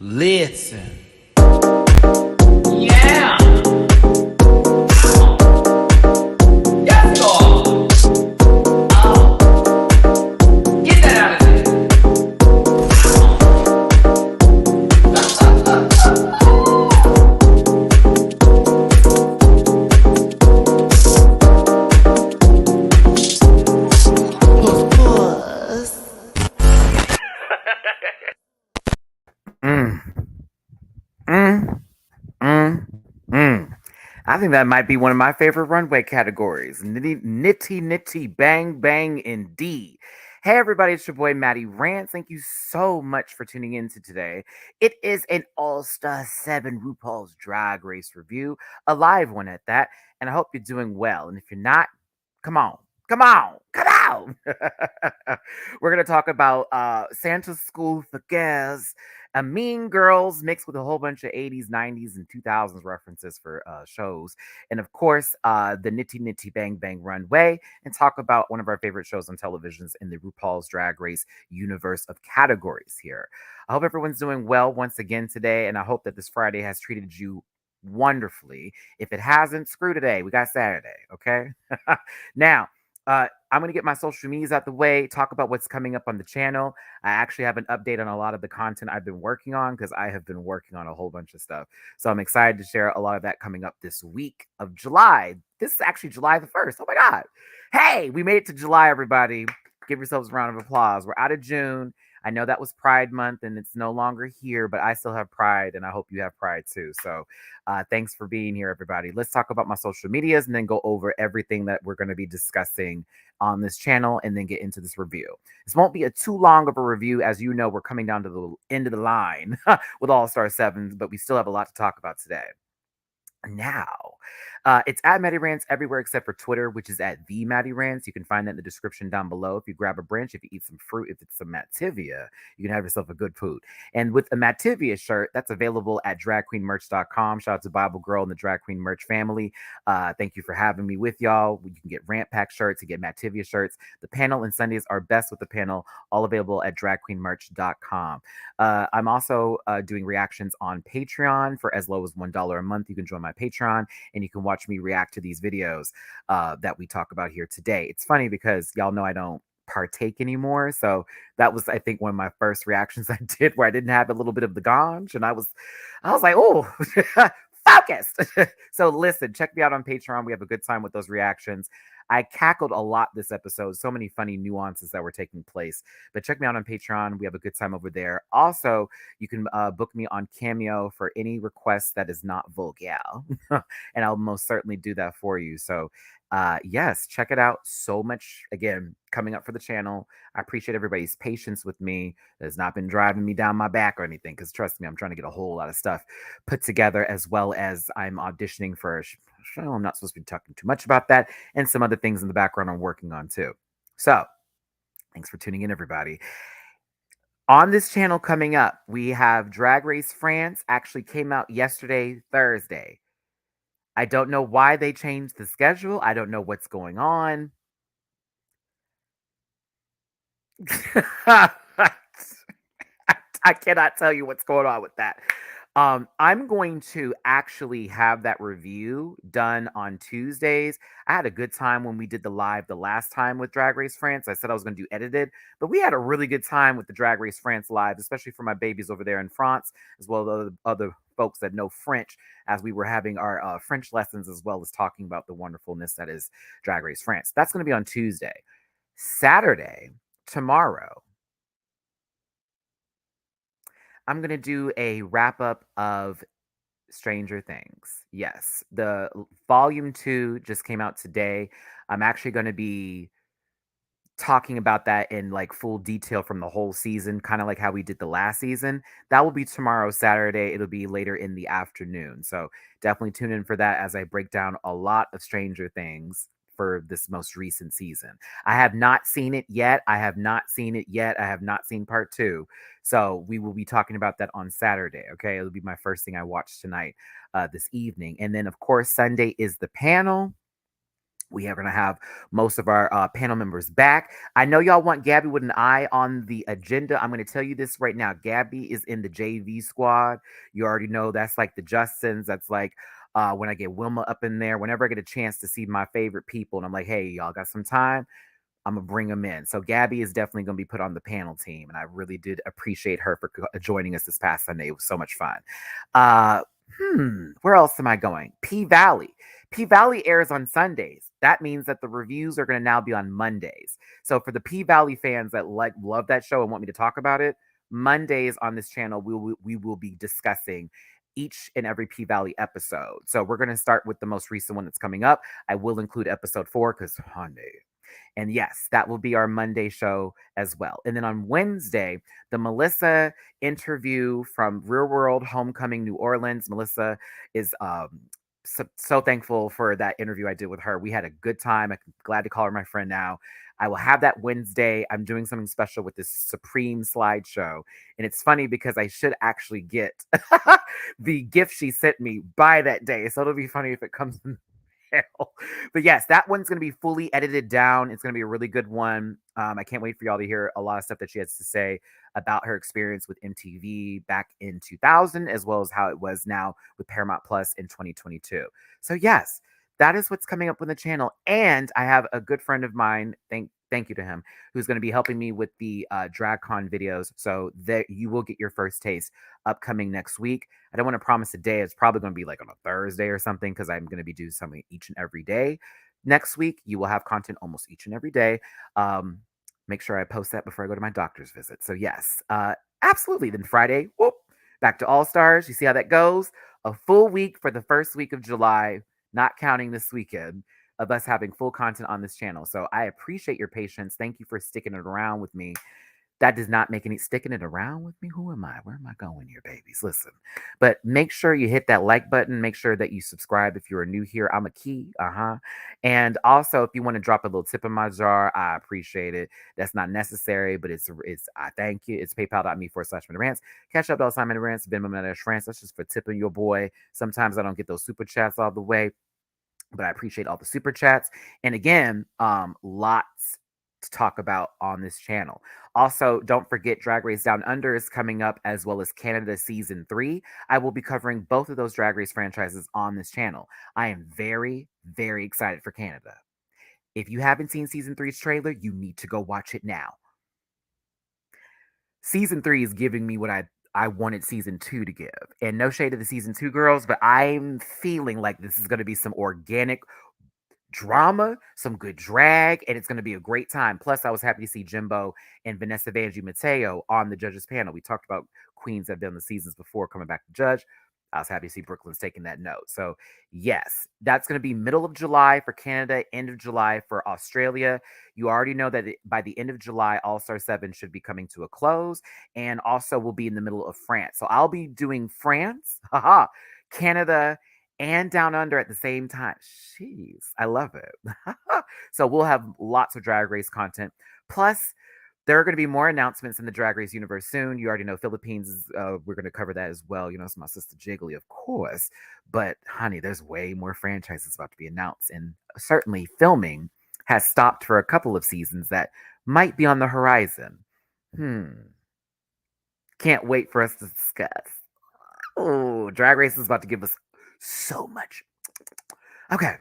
Listen. Yeah. Yes, Lord. Oh. Get that out of there. I think that might be one of my favorite runway categories. Nitty, bang, bang, indeed. Hey, everybody, it's your boy, Matty Rants. Thank you so much for tuning in to today. It is an All-Star 7 RuPaul's Drag Race review, a live one at that, and I hope you're doing well. And if you're not, come on. Come on, come on. We're going to talk about Santa's School for Girls, a Mean Girls mixed with a whole bunch of 80s, 90s, and 2000s references for shows. And of course, the Nitty Bang Bang Runway, and talk about one of our favorite shows on televisions in the RuPaul's Drag Race universe of categories here. I hope everyone's doing well once again today, and I hope that this Friday has treated you wonderfully. If it hasn't, screw today. We got Saturday, okay? Now, I'm going to get my social medias out the way, talk about what's coming up on the channel. I actually have an update on a lot of the content I've been working on because I have been working on a whole bunch of stuff. So I'm excited to share a lot of that coming up this week of July. This is actually July the 1st. Oh my God. Hey, we made it to July, everybody. Give yourselves a round of applause. We're out of June. I know that was Pride Month and it's no longer here, but I still have pride and I hope you have pride too. So thanks for being here, everybody. Let's talk about my social medias and then go over everything that we're going to be discussing on this channel and then get into this review. This won't be a too long of a review. As you know, we're coming down to the end of the line with All-Star 7s, but we still have a lot to talk about today. Now, it's at Matty Rants everywhere except for Twitter, which is at the Matty Rants. You can find that in the description down below. If you grab a branch, if you eat some fruit, if it's some Mativia, you can have yourself a good food. And with a Mativia shirt, that's available at dragqueenmerch.com. Shout out to Bible Girl and the Drag Queen Merch family. Thank you for having me with y'all. You can get Rant Pack shirts, you get Mativia shirts. The panel and Sundays are best with the panel, all available at dragqueenmerch.com. I'm also doing reactions on Patreon for as low as $1 a month. You can join my Patreon and you can watch me react to these videos that we talk about here today. It's funny because y'all know I don't partake anymore, so that was, I think, one of my first reactions I did where I didn't have a little bit of the ganj, and I was like, oh, focused. So listen, check me out on Patreon. We have a good time with those reactions. I cackled a lot this episode. So many funny nuances that were taking place. But check me out on Patreon. We have a good time over there. Also, you can book me on Cameo for any request that is not vulgar. And I'll most certainly do that for you. So yes, check it out. So much, again, coming up for the channel. I appreciate everybody's patience with me. It has not been driving me down my back or anything, because trust me, I'm trying to get a whole lot of stuff put together, as well as I'm auditioning for a show. I'm not supposed to be talking too much about that, and some other things in the background I'm working on too. So thanks for tuning in, everybody. On this channel coming up, we have Drag Race France. Actually came out yesterday, Thursday. I don't know why they changed the schedule. I don't know what's going on. I cannot tell you what's going on with that. I'm going to actually have that review done on Tuesdays. I had a good time when we did the live the last time with Drag Race France. I said I was going to do edited, but we had a really good time with the Drag Race France live, especially for my babies over there in France, as well as other folks that know French, as we were having our French lessons, as well as talking about the wonderfulness that is Drag Race France. That's going to be on Tuesday. Saturday, tomorrow, I'm going to do a wrap up of Stranger Things. Yes, the volume 2 just came out today. I'm actually going to be talking about that in like full detail from the whole season, kind of like how we did the last season. That will be tomorrow, Saturday. It'll be later in the afternoon. So definitely tune in for that as I break down a lot of Stranger Things for this most recent season. I have not seen it yet. I have not seen part 2. So we will be talking about that on Saturday. Okay. It'll be my first thing I watch tonight, this evening. And then, of course, Sunday is the panel. We are going to have most of our panel members back. I know y'all want Gabby with an eye on the agenda. I'm going to tell you this right now. Gabby is in the JV squad. You already know that's like the Justins. That's like when I get Wilma up in there, whenever I get a chance to see my favorite people, and I'm like, hey, y'all got some time? I'm gonna bring them in. So Gabby is definitely gonna be put on the panel team, and I really did appreciate her for joining us this past Sunday. It was so much fun. Uh, where else am I going? P Valley. P Valley airs on Sundays. That means that the reviews are gonna now be on Mondays. So for the P Valley fans that love that show and want me to talk about it, Mondays on this channel we will be discussing each and every P Valley episode. So we're gonna start with the most recent one that's coming up. I will include episode 4 because honey. And yes, that will be our Monday show as well. And then on Wednesday, the Melissa interview from Real World Homecoming New Orleans. Melissa is so thankful for that interview I did with her. We had a good time. I'm glad to call her my friend now. I will have that Wednesday. I'm doing something special with this Supreme slideshow. And it's funny because I should actually get the gift she sent me by that day. So it'll be funny if it comes in hell. But yes, that one's going to be fully edited down. It's going to be a really good one. I can't wait for y'all to hear a lot of stuff that she has to say about her experience with MTV back in 2000, as well as how it was now with Paramount Plus in 2022. So yes, that is what's coming up on the channel. And I have a good friend of mine. Thank you to him, who's going to be helping me with the DragCon videos. So that you will get your first taste upcoming next week. I don't want to promise a day. It's probably going to be like on a Thursday or something because I'm going to be doing something each and every day. Next week, you will have content almost each and every day. Make sure I post that before I go to my doctor's visit. So yes, absolutely. Then Friday, whoop, back to All Stars. You see how that goes? A full week for the first week of July, not counting this weekend, of us having full content on this channel. So I appreciate your patience. Thank you for sticking it around with me. That does not make any sticking it around with me. Who am I? Where am I going here, babies? Listen, but make sure you hit that like button. Make sure that you subscribe if you're new here. I'm a key. And also, if you want to drop a little tip in my jar, I appreciate it. That's not necessary, but it's I thank you. It's paypal.me/MattyRants. Cash up $, MattyRants, Venmo, MattyRants. That's just for tipping your boy. Sometimes I don't get those super chats all the way, but I appreciate all the super chats. And again, lots to talk about on this channel. Also, don't forget Drag Race Down Under is coming up, as well as Canada Season 3. I will be covering both of those Drag Race franchises on this channel. I am very, very excited for Canada. If you haven't seen Season 3's trailer, you need to go watch it now. Season 3 is giving me what I wanted Season 2 to give. And no shade to the Season 2 girls, but I'm feeling like this is going to be some organic drama, some good drag, and it's going to be a great time. Plus, I was happy to see Jimbo and Vanessa Vanjie Mateo on the judges panel. We talked about queens that have been on the seasons before coming back to judge. I was happy to see Brooklyn's taking that note. So, yes, that's going to be middle of July for Canada, end of July for Australia. You already know that by the end of July, All Star 7 should be coming to a close, and also we'll be in the middle of France. So, I'll be doing France, Canada, and Down Under at the same time. Jeez, I love it. So we'll have lots of Drag Race content. Plus, there are going to be more announcements in the Drag Race universe soon. You already know Philippines is, we're going to cover that as well. You know, it's my sister Jiggly, of course. But, honey, there's way more franchises about to be announced. And certainly filming has stopped for a couple of seasons that might be on the horizon. Can't wait for us to discuss. Oh, Drag Race is about to give us so much. Okay.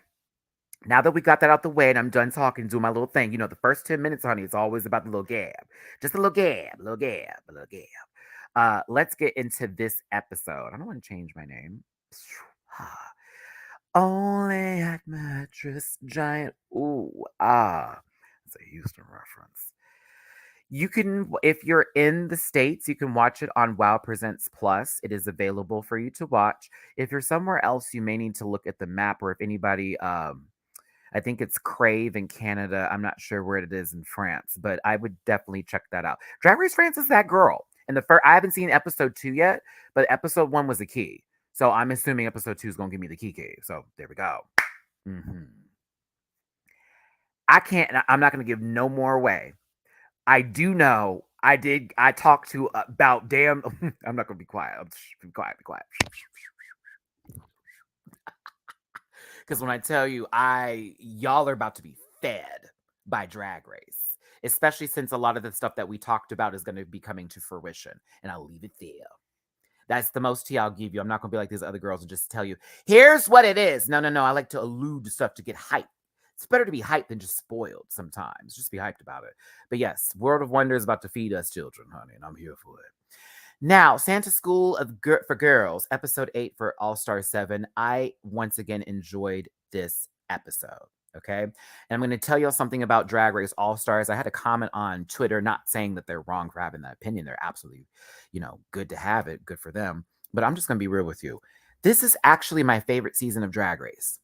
Now that we got that out the way and I'm done talking, doing my little thing, you know, the first 10 minutes, honey, it's always about the little gab. Just a little gab, a little gab, a little gab. Let's get into this episode. I don't want to change my name. Only at Mattress Giant. Ooh, it's a Houston reference. You can, if you're in the States, you can watch it on Wow Presents Plus. It is available for you to watch. If you're somewhere else, you may need to look at the map, or if anybody, I think it's Crave in Canada. I'm not sure where it is in France, but I would definitely check that out. Drag Race France is that girl. And I haven't seen episode 2 yet, but episode 1 was a key. So I'm assuming episode 2 is going to give me the key. So there we go. I'm not going to give no more away. I do know I talked to about damn. I'm not going to be quiet. Be quiet. Because when I tell you, y'all are about to be fed by Drag Race, especially since a lot of the stuff that we talked about is going to be coming to fruition. And I'll leave it there. That's the most tea I'll give you. I'm not going to be like these other girls and just tell you, here's what it is. No, no, no. I like to allude to stuff to get hyped. It's better to be hyped than just spoiled sometimes. Just be hyped about it. But yes, World of Wonder is about to feed us children, honey, and I'm here for it. Now, Santa School for Girls, episode 8 for All Star 7. I once again enjoyed this episode. Okay. And I'm going to tell y'all something about Drag Race All Stars. I had a comment on Twitter, not saying that they're wrong for having that opinion. They're absolutely, good to have it. Good for them. But I'm just going to be real with you. This is actually my favorite season of Drag Race.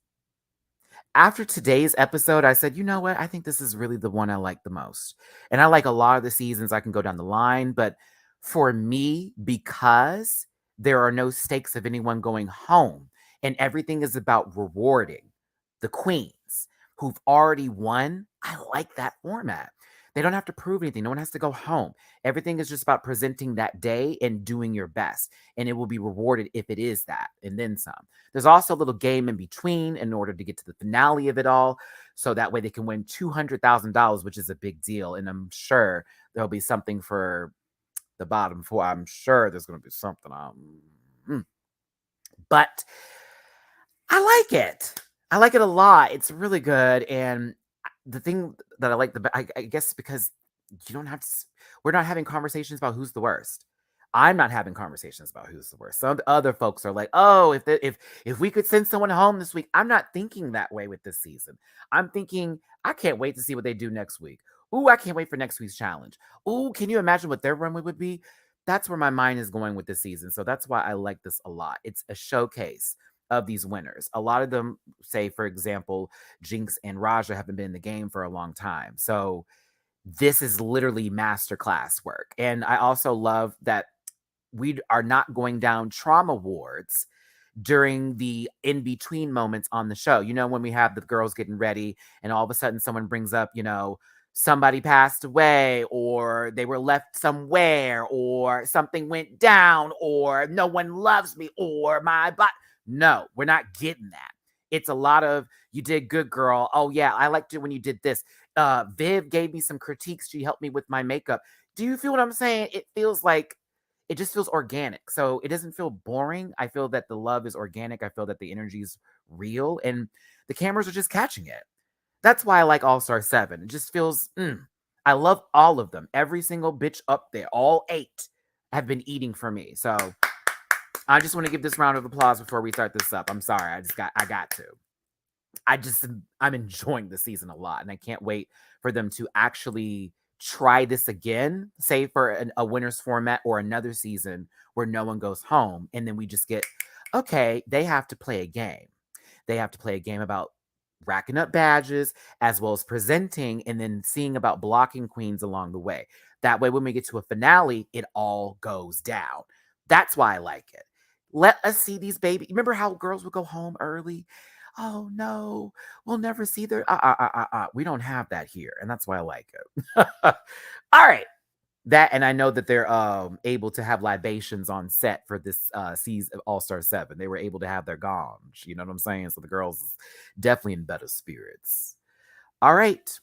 After today's episode, I said, you know what? I think this is really the one I like the most. And I like a lot of the seasons. I can go down the line. But for me, because there are no stakes of anyone going home and everything is about rewarding the queens who've already won, I like that format. They don't have to prove anything. No one has to go home. Everything is just about presenting that day and doing your best. And it will be rewarded if it is that, and then some. There's also a little game in between in order to get to the finale of it all. So that way they can win $200,000, which is a big deal. And I'm sure there'll be something for the bottom four. I'm sure there's going to be something. But I like it. I like it a lot. It's really good. And the thing that I like I guess because you don't have to, we're not having conversations about who's the worst. I'm not having conversations about who's the worst. Some other folks are like, oh, if we could send someone home this week. I'm not thinking that way with this season. I'm thinking, I can't wait to see what they do next week. Ooh, I can't wait for next week's challenge. Ooh, can you imagine what their runway would be? That's where my mind is going with this season. So that's why I like this a lot. It's a showcase of these winners. A lot of them, say, for example, Jinx and Raja haven't been in the game for a long time. So this is literally masterclass work. And I also love that we are not going down trauma wards during the in-between moments on the show. When we have the girls getting ready and all of a sudden someone brings up, somebody passed away or they were left somewhere or something went down or no one loves me or my body. No, we're not getting that. It's a lot of, you did good, girl. Oh, yeah, I liked it when you did this. Viv gave me some critiques. She helped me with my makeup. Do you feel what I'm saying? It just feels organic. So it doesn't feel boring. I feel that the love is organic. I feel that the energy is real and the cameras are just catching it. That's why I like All Star 7. It just feels, I love all of them. Every single bitch up there, all 8 have been eating for me. So I just want to give this round of applause before we start this up. I'm sorry. I got to. I'm enjoying the season a lot, and I can't wait for them to actually try this again, say for a winner's format or another season where no one goes home, and then we just get, okay, they have to play a game. They have to play a game about racking up badges as well as presenting and then seeing about blocking queens along the way. That way, when we get to a finale, it all goes down. That's why I like it. Let us see these babies. Remember how girls would go home early? Oh no, we'll never see their. We don't have that here, and that's why I like it. All right, that, and I know that they're able to have libations on set for this season of All Star 7. They were able to have their gongs. You know what I'm saying? So the girls definitely in better spirits. All right,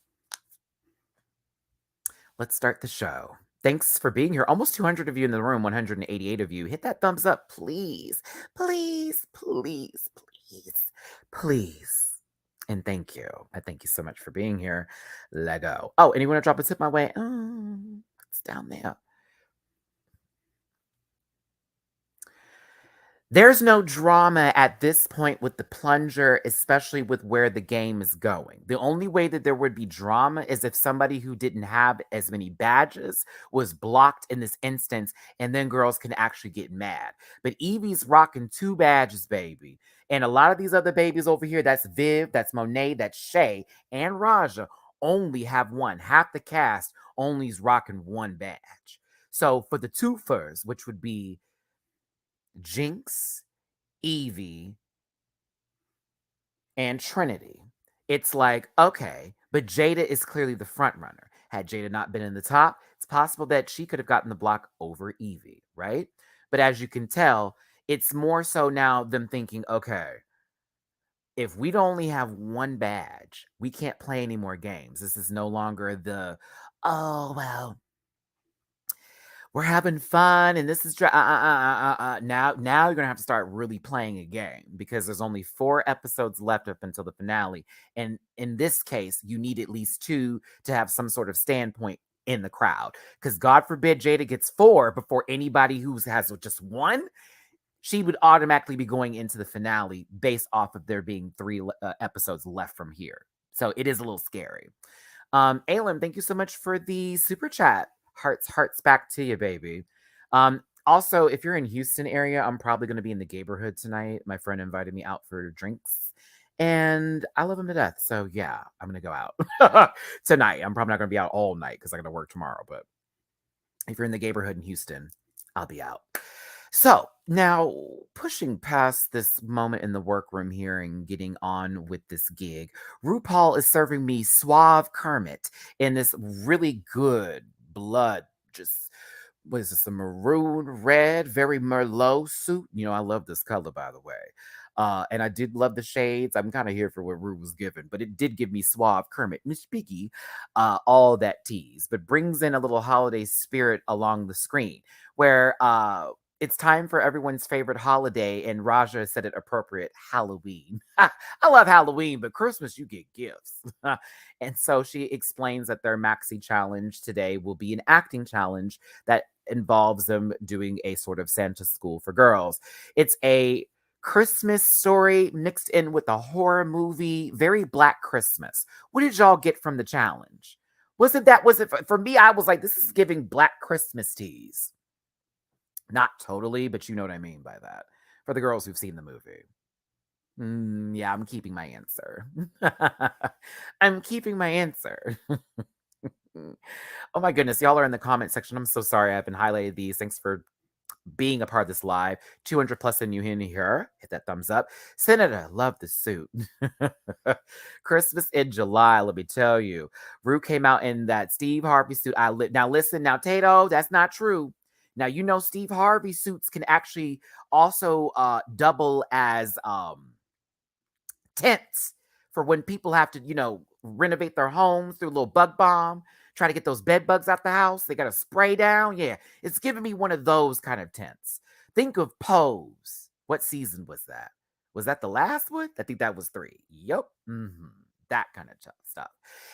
let's start the show. Thanks for being here. Almost 200 of you in the room, 188 of you. Hit that thumbs up, please. Please, please, please, please. And thank you. I thank you so much for being here. Lego. Oh, and you want to drop a tip my way? It's down there. There's no drama at this point with the plunger, especially with where the game is going. The only way that there would be drama is if somebody who didn't have as many badges was blocked in this instance, and then girls can actually get mad. But Evie's rocking 2 badges, baby. And a lot of these other babies over here, that's Viv, that's Monet, that's Shay, and Raja, only have 1. Half the cast only is rocking 1 badge. So for the twofers, which would be Jinx, Evie, and Trinity, it's like, okay, but Jada is clearly the front runner. Had Jada not been in the top, it's possible that she could have gotten the block over Evie, right? But as you can tell, it's more so now them thinking, okay, if we only have one badge, we can't play any more games. This is no longer the, oh, well, we're having fun and this is now you're gonna have to start really playing a game because there's only 4 episodes left up until the finale, and in this case you need at least 2 to have some sort of standpoint in the crowd, because god forbid Jada gets 4 before anybody who has just 1, she would automatically be going into the finale based off of there being 3 episodes left from here. So it is a little scary. Aylin, thank you so much for the super chat. Hearts back to you, baby. Also, if you're in Houston area, I'm probably going to be in the neighborhood tonight. My friend invited me out for drinks, and I love him to death. So yeah, I'm going to go out tonight. I'm probably not going to be out all night because I got to work tomorrow. But if you're in the neighborhood in Houston, I'll be out. So now, pushing past this moment in the workroom here and getting on with this gig, RuPaul is serving me Suave Kermit in this really good blood, just what is this, a maroon red, very Merlot suit? You know, I love this color, by the way. And I did love the shades. I'm kind of here for what Ru was given, but it did give me Suave Kermit, Miss Piggy, all that tease, but brings in a little holiday spirit along the screen where it's time for everyone's favorite holiday, and Raja said it appropriate, Halloween. I love Halloween, but Christmas, you get gifts. And so she explains that their maxi challenge today will be an acting challenge that involves them doing a sort of Santa school for girls. It's a Christmas story mixed in with a horror movie, very Black Christmas. What did y'all get from the challenge? Was it for me? I was like, this is giving Black Christmas tease. Not totally, but you know what I mean by that. For the girls who've seen the movie. Yeah, I'm keeping my answer. I'm keeping my answer. Oh my goodness, y'all are in the comment section. I'm so sorry I haven't highlighted these. Thanks for being a part of this live. 200 plus in you in here. Hit that thumbs up. Senator, love the suit. Christmas in July, let me tell you. Rue came out in that Steve Harvey suit. Now listen, now Tato, that's not true. Now you know Steve Harvey suits can actually also double as tents for when people have to, renovate their homes through a little bug bomb, try to get those bed bugs out the house. They got to spray down. Yeah, it's giving me one of those kind of tents. Think of Pose. What season was that? Was that the last one? I think that was 3. Yep. That kind of stuff.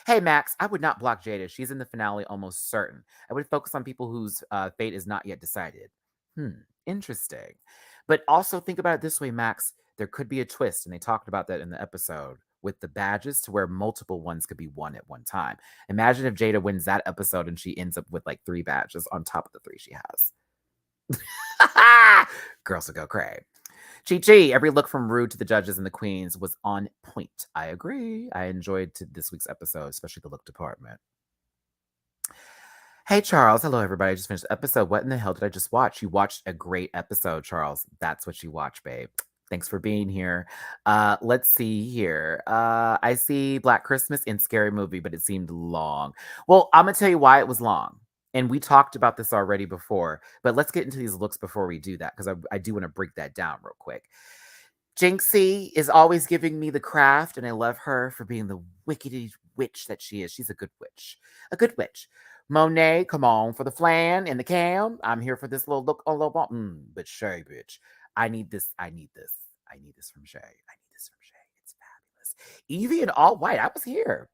Hey, Max, I would not block Jada. She's in the finale almost certain. I would focus on people whose fate is not yet decided. Interesting. But also think about it this way, Max. There could be a twist, and they talked about that in the episode with the badges to where multiple ones could be won at one time. Imagine if Jada wins that episode and she ends up with like 3 badges on top of the 3 she has. Girls will go cray. Chi, every look from Rude to the judges and the queens was on point. I agree. I enjoyed this week's episode, especially the look department. Hey, Charles. Hello, everybody. I just finished the episode. What in the hell did I just watch? You watched a great episode, Charles. That's what you watch, babe. Thanks for being here. Let's see here. I see Black Christmas and Scary Movie, but it seemed long. Well, I'm going to tell you why it was long. And we talked about this already before, but let's get into these looks before we do that, because I do want to break that down real quick. Jinxie is always giving me the craft, and I love her for being the wicked witch that she is. She's a good witch. A good witch. Monet, come on for the flan and the cam. I'm here for this little look, a little bump. But Shay, bitch, I need this. I need this. I need this from Shay. I need this from Shay. It's fabulous. Evie in all white. I was here.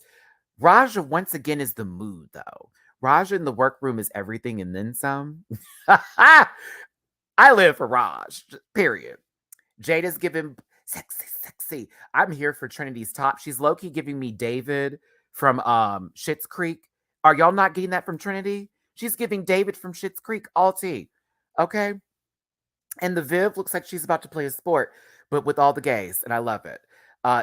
Raja once again is the mood, though. Raja in the workroom is everything and then some. I live for Raj. Period. Jada's giving sexy. I'm here for Trinity's top. She's low-key giving me David from Schitt's Creek. Are y'all not getting that from Trinity? She's giving David from Schitt's Creek all tea. Okay? And the Viv looks like she's about to play a sport, but with all the gays, and I love it.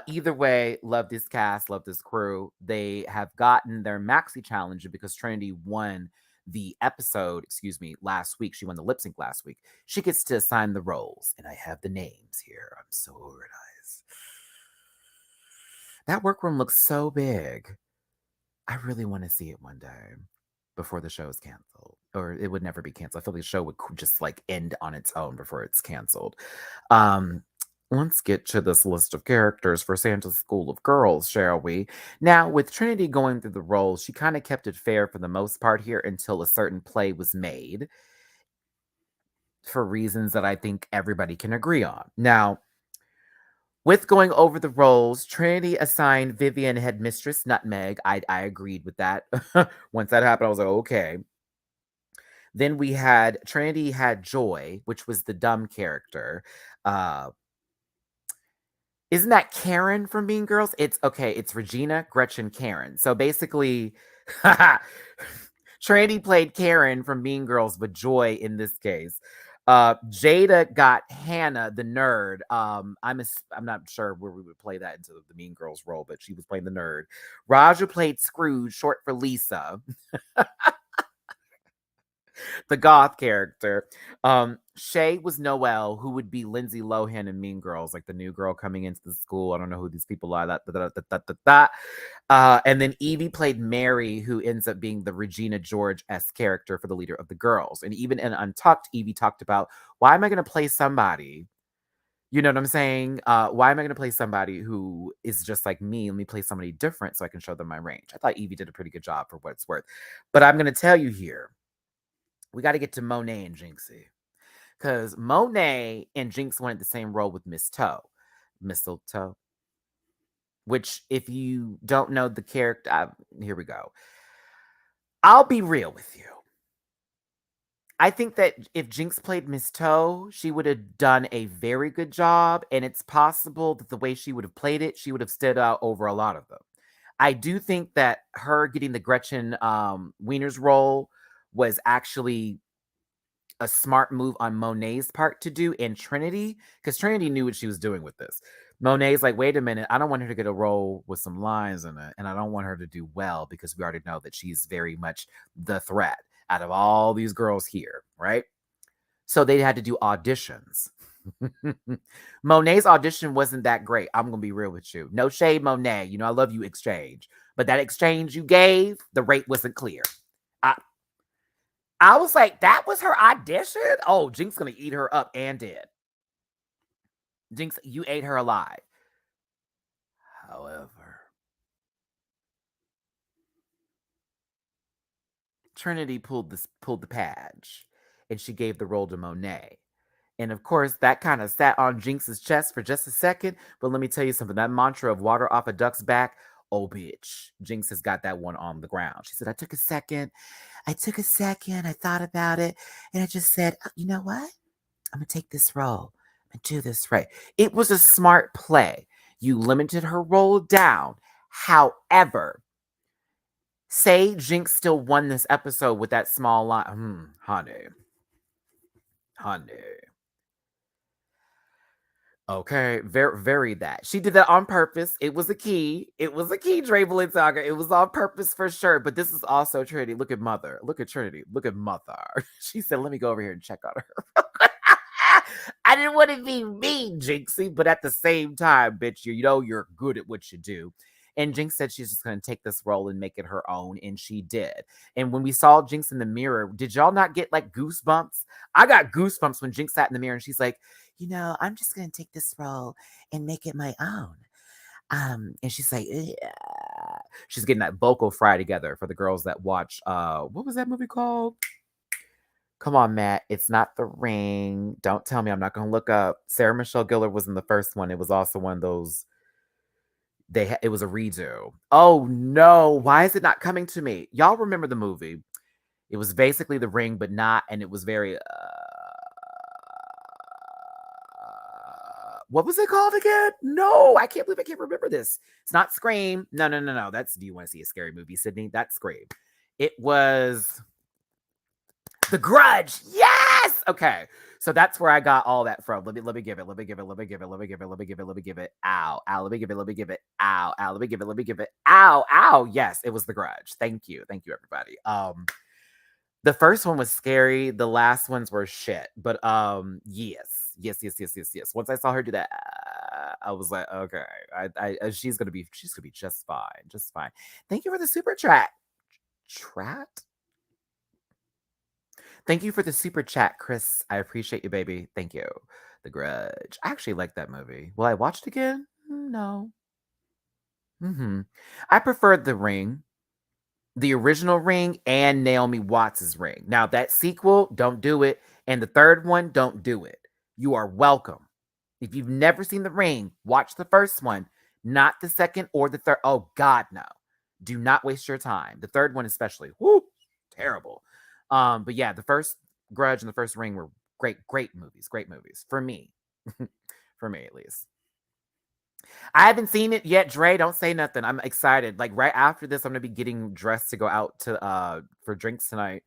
Either way, love this cast, love this crew. They have gotten their maxi challenge because Trinity won the episode, last week. She won the lip sync last week. She gets to assign the roles, and I have the names here. I'm so organized. That workroom looks so big. I really want to see it one day before the show is canceled, or it would never be canceled. I feel like the show would just like end on its own before it's canceled. Let's get to this list of characters for Santa's School of Girls, shall we? Now, with Trinity going through the roles, she kind of kept it fair for the most part here until a certain play was made for reasons that I think everybody can agree on. Now, with going over the roles, Trinity assigned Vivian headmistress Nutmeg. I agreed with that. Once that happened, I was like, okay. Then we had Trinity had Joy, which was the dumb character. Uh, Isn't that Karen from Mean Girls? It's okay. It's Regina, Gretchen, Karen. So basically, Trinity played Karen from Mean Girls, but Joy in this case. Jada got Hannah, the nerd. I'm not sure where we would play that into the Mean Girls role, but she was playing the nerd. Raja played Scrooge, short for Lisa, the goth character. Shay was Noelle, who would be Lindsay Lohan in Mean Girls, like the new girl coming into the school. I don't know who these people are. And then Evie played Mary, who ends up being the Regina George-esque character for the leader of the girls. And even in Untucked, Evie talked about, why am I going to play somebody? You know what I'm saying? Why am I going to play somebody who is just like me? Let me play somebody different so I can show them my range. I thought Evie did a pretty good job for what it's worth. But I'm going to tell you here, we got to get to Monet and Jinxie. Because Monet and Jinx wanted the same role with Mistletoe. Which, if you don't know the character, here we go. I'll be real with you. I think that if Jinx played Miss Toe, she would have done a very good job. And it's possible that the way she would have played it, she would have stood out over a lot of them. I do think that her getting the Gretchen Wiener's role was actually a smart move on Monet's part to do in Trinity, because Trinity knew what she was doing with this. Monet's like, wait a minute, I don't want her to get a role with some lines in it, and I don't want her to do well because we already know that she's very much the threat out of all these girls here, right? So they had to do auditions. Monet's audition wasn't that great. I'm gonna be real with you. No shade, Monet. You know I love you, exchange, but that exchange you gave, the rate wasn't clear. I was like, that was her audition? Oh, Jinx gonna eat her up and did. Jinx, you ate her alive. However, Trinity pulled the patch, and she gave the role to Monet. And of course, that kind of sat on Jinx's chest for just a second. But let me tell you something. That mantra of water off a duck's back, oh bitch. Jinx has got that one on the ground. She said, I took a second. I thought about it. And I just said, you know what? I'm going to take this role and do this right. It was a smart play. You limited her role down. However, say Jinx still won this episode with that small line. Honey. Okay, very that. She did that on purpose. It was a key. Dre Balenciaga. It was on purpose for sure. But this is also Trinity. Look at Mother. Look at Trinity. Look at Mother. She said, let me go over here and check on her. I didn't want to be mean, Jinxie, but at the same time, bitch, you know you're good at what you do. And Jinx said she's just going to take this role and make it her own, and she did. And when we saw Jinx in the mirror, did y'all not get like goosebumps? I got goosebumps when Jinx sat in the mirror and she's like, you know, I'm just going to take this role and make it my own. And she's like, yeah. She's getting that vocal fry together for the girls that watch, what was that movie called? Come on, Matt. It's not The Ring. Don't tell me I'm not going to look up. Sarah Michelle Gellar was in the first one. It was also one of those. It was a redo. Oh no! Why is it not coming to me? Y'all remember the movie? It was basically The Ring, but not, and it was very. What was it called again? No, I can't believe I can't remember this. It's not Scream. No. That's. Do you want to see a scary movie, Sydney? That's Scream. It was The Grudge. Yes. Okay. So that's where I got all that from. Let me give it. Let me give it. Ow. Let me give it. Ow. Let me give it. Ow. Yes, it was The Grudge. Thank you, everybody. The first one was scary. The last ones were shit. But yes. Once I saw her do that, I was like, okay, she's gonna be just fine. Thank you for the super chat. Thank you for the super chat, Chris. I appreciate you, baby. Thank you. The Grudge. I actually like that movie. Will I watch it again? No. I preferred The Ring, the original Ring, and Naomi Watts' Ring. Now, that sequel, don't do it. And the third one, don't do it. You are welcome. If you've never seen The Ring, watch the first one, not the second or the third. Oh, God, no. Do not waste your time. The third one, especially. Whoo, terrible. But yeah, the first Grudge and the first Ring were great movies. Great movies. For me. For me, at least. I haven't seen it yet, Dre. Don't say nothing. I'm excited. Like right after this, I'm gonna be getting dressed to go out to for drinks tonight.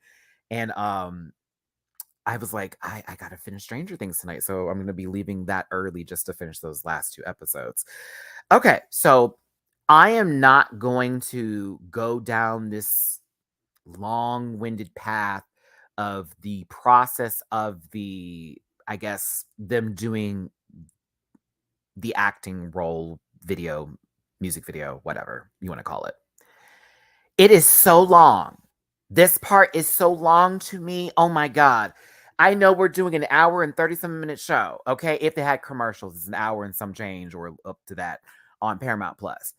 And I was like, I gotta finish Stranger Things tonight. So I'm gonna be leaving that early just to finish those last two episodes. Okay, so I am not going to go down this long-winded path of the process of the, I guess, them doing the acting role video, music video, whatever you want to call it. It is so long. This part is so long to me. Oh my God. I know we're doing an hour and 37-minute show. Okay. If they had commercials, it's an hour and some change or up to that on Paramount Plus.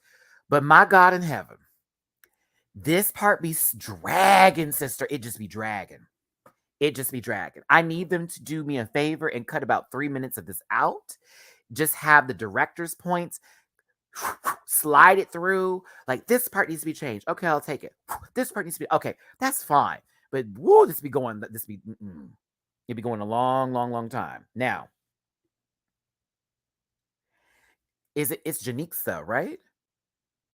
But my God in heaven, this part be dragging, sister. It just be dragging. It just be dragging. I need them to do me a favor and cut about 3 minutes of this out. Just have the director's points, slide it through. Like this part needs to be changed. Okay, I'll take it. This part needs to be okay. That's fine. But whoa, it'd be going a long time. Now, it's Janixa, right?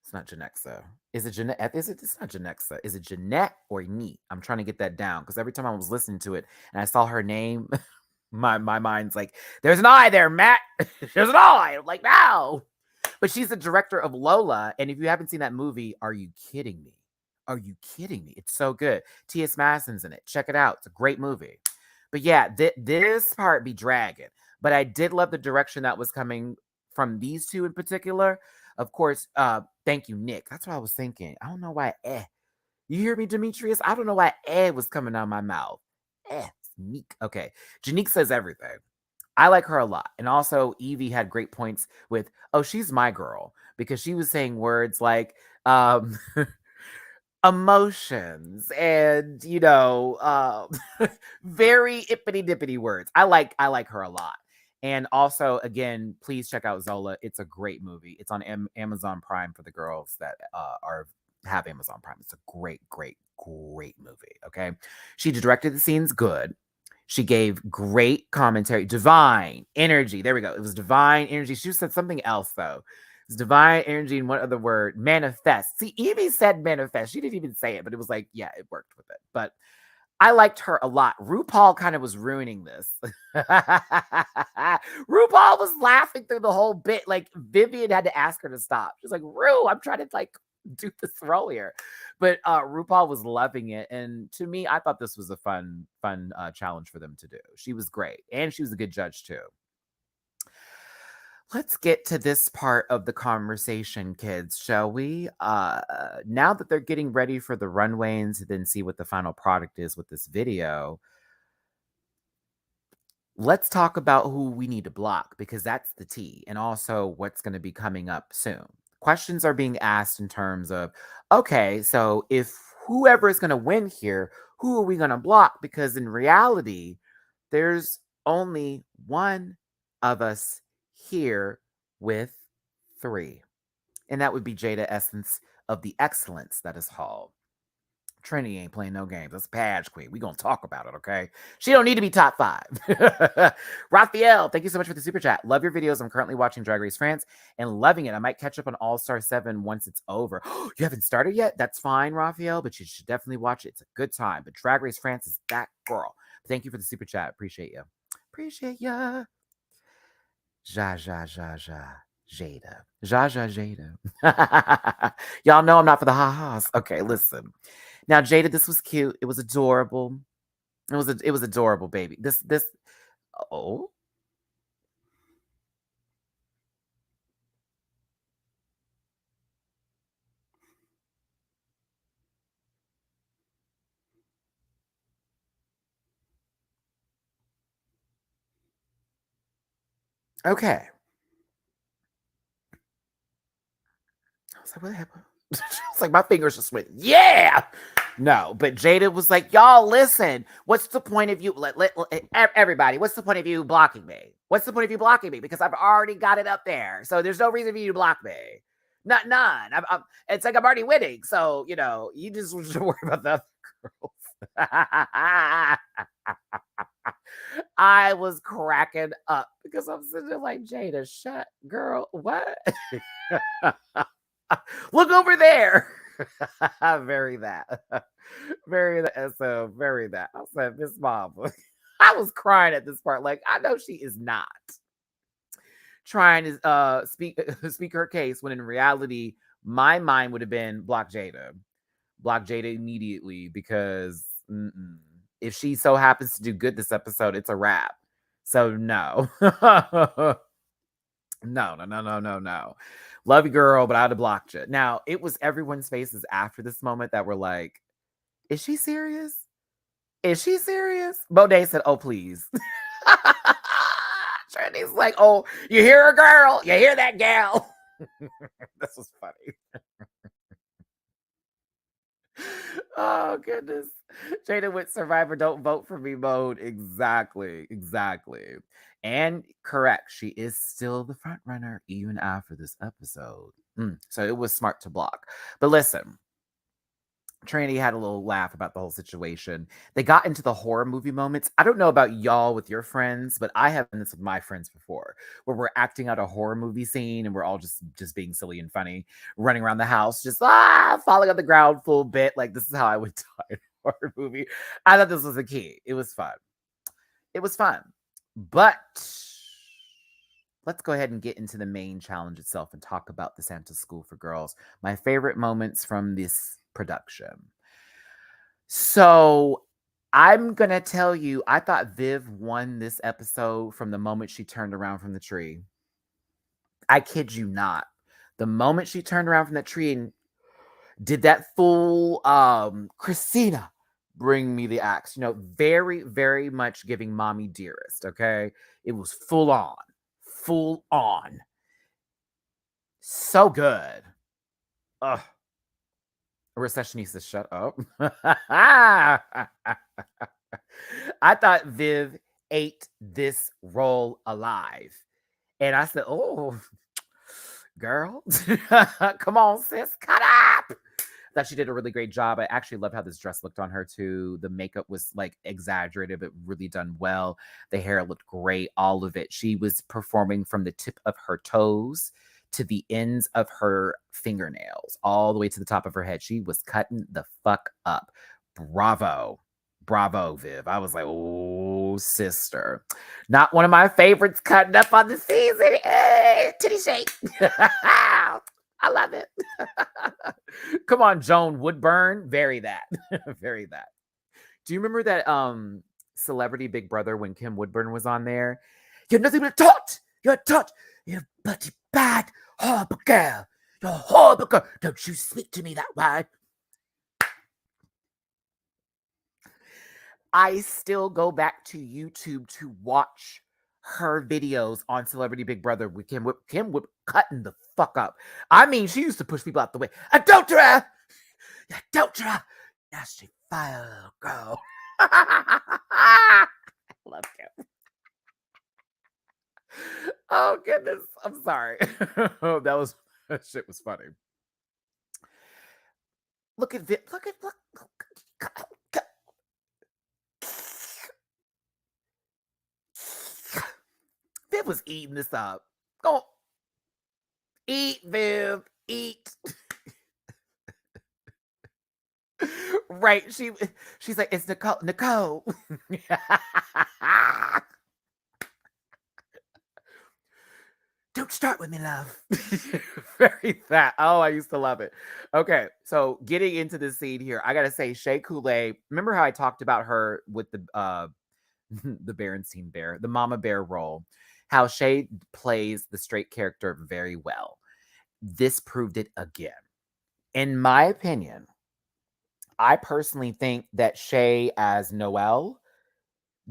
It's not Janexa. Is it Jeanette? It's not Janexa. Is it Jeanette or Neat? I'm trying to get that down because every time I was listening to it and I saw her name, my mind's like, there's an eye there, Matt. There's an eye. I'm like, no. But she's the director of Lola. And if you haven't seen that movie, are you kidding me? Are you kidding me? It's so good. T.S. Madison's in it. Check it out. It's a great movie. But yeah, this part be dragging. But I did love the direction that was coming from these two in particular. Of course, thank you, Nick. That's what I was thinking. I don't know why You hear me, Demetrius? I don't know why was coming out of my mouth. Nick. Okay. Janique says everything. I like her a lot. And also, Evie had great points with, oh, she's my girl. Because she was saying words like emotions and, very ippity dippity words. I like her a lot. And also, again, please check out Zola. It's a great movie. It's on Amazon Prime for the girls that have Amazon Prime. It's a great movie. Okay. She directed the scenes good. She gave great commentary, divine energy. There we go. It was divine energy. She said something else, though. It's divine energy and one other word, manifest. See, Evie said manifest. She didn't even say it, but it was like, yeah, it worked with it. But I liked her a lot. RuPaul kind of was ruining this. RuPaul was laughing through the whole bit. Like Vivian had to ask her to stop. She's like, Ru, I'm trying to do this role here. But RuPaul was loving it. And to me, I thought this was a fun challenge for them to do. She was great. And she was a good judge too. Let's get to this part of the conversation, kids, shall we? Now that they're getting ready for the runway and to then see what the final product is with this video, let's talk about who we need to block because that's the tea, and also what's going to be coming up soon. Questions are being asked in terms of, okay, so if whoever is going to win here, who are we going to block? Because in reality, there's only one of us here with 3. And that would be Jada Essence of the excellence that is Hall. Trinity ain't playing no games. That's Page Queen. We gonna talk about it, okay? She don't need to be top 5. Raphael, thank you so much for the super chat. Love your videos. I'm currently watching Drag Race France and loving it. I might catch up on All Star 7 once it's over. You haven't started yet? That's fine, Raphael, but you should definitely watch it. It's a good time. But Drag Race France is that girl. Thank you for the super chat. Appreciate you. Appreciate ya. Jada. Y'all know I'm not for the ha-has. Okay, listen. Now, Jada, this was cute. It was adorable. It was adorable, baby. Oh. Okay. I was like, what happened? It's like my fingers just went, yeah. No, but Jada was like, y'all, listen. What's the point of you? Everybody, what's the point of you blocking me? What's the point of you blocking me? Because I've already got it up there. So there's no reason for you to block me. None. It's like I'm already winning. So, you just should worry about the other girls. I was cracking up because I'm sitting there like, Jada, shut, girl, what? Look over there. Very that. Very that. So, very that. I said, Miss Mom. I was crying at this part. Like, I know she is not trying to speak her case when in reality, my mind would have been block Jada. Block Jada immediately because if she so happens to do good this episode, it's a wrap. So no. No. Love you, girl, but I'd have blocked you. Now, it was everyone's faces after this moment that were like, is she serious? Is she serious? Bodé said, oh, please. Trinity's like, oh, you hear her, girl? You hear that gal? This was funny. Oh, goodness. Jada with Survivor don't vote for me mode. Exactly. And correct, she is still the front runner even after this episode. So it was smart to block. But listen, Trinity had a little laugh about the whole situation. They got into the horror movie moments. I don't know about y'all with your friends, but I have done this with my friends before, where we're acting out a horror movie scene and we're all just being silly and funny, running around the house, just falling on the ground full bit. Like this is how I would die in a horror movie. I thought this was a key. It was fun. But let's go ahead and get into the main challenge itself and talk about the Santa School for Girls. My favorite moments from this production. So I'm going to tell you, I thought Viv won this episode from the moment she turned around from the tree. I kid you not. The moment she turned around from that tree and did that full Christina, bring me the axe. Very, very much giving mommy dearest, okay? It was full on. So good. Ugh. A recessionist says, shut up. I thought Viv ate this role alive. And I said, oh, girl, come on, sis, cut up. Thought she did a really great job. I actually love how this dress looked on her too. The makeup was like exaggerated, but really done well. The hair looked great, all of it. She was performing from the tip of her toes to the ends of her fingernails, all the way to the top of her head. She was cutting the fuck up. Bravo, Viv. I was like, oh, sister. Not one of my favorites cutting up on the season. Hey, titty shake. I love it. Come on, Joan Woodburn. Very that. Very that. Do you remember that Celebrity Big Brother when Kim Woodburn was on there? You're nothing but a tot. You're a tot. You're a bloody bad, horrible girl. You're a horrible girl. Don't you speak to me that way. I still go back to YouTube to watch her videos on Celebrity Big Brother with Kim Whip cutting the fuck up. I mean, she used to push people out the way. Adulterer! Nasty fire girl. I love Kim. Oh, goodness. I'm sorry. That shit was funny. Look at it. Look. Viv was eating this up. Go eat, Viv. Eat. Right. She's like, it's Nicole. Don't start with me, love. Very that. Oh, I used to love it. Okay, so getting into the scene here, I gotta say, Shea Coulee. Remember how I talked about her with the the Berenstein Bear, the Mama Bear role? How Shea plays the straight character very well. This proved it again. In my opinion, I personally think that Shea as Noelle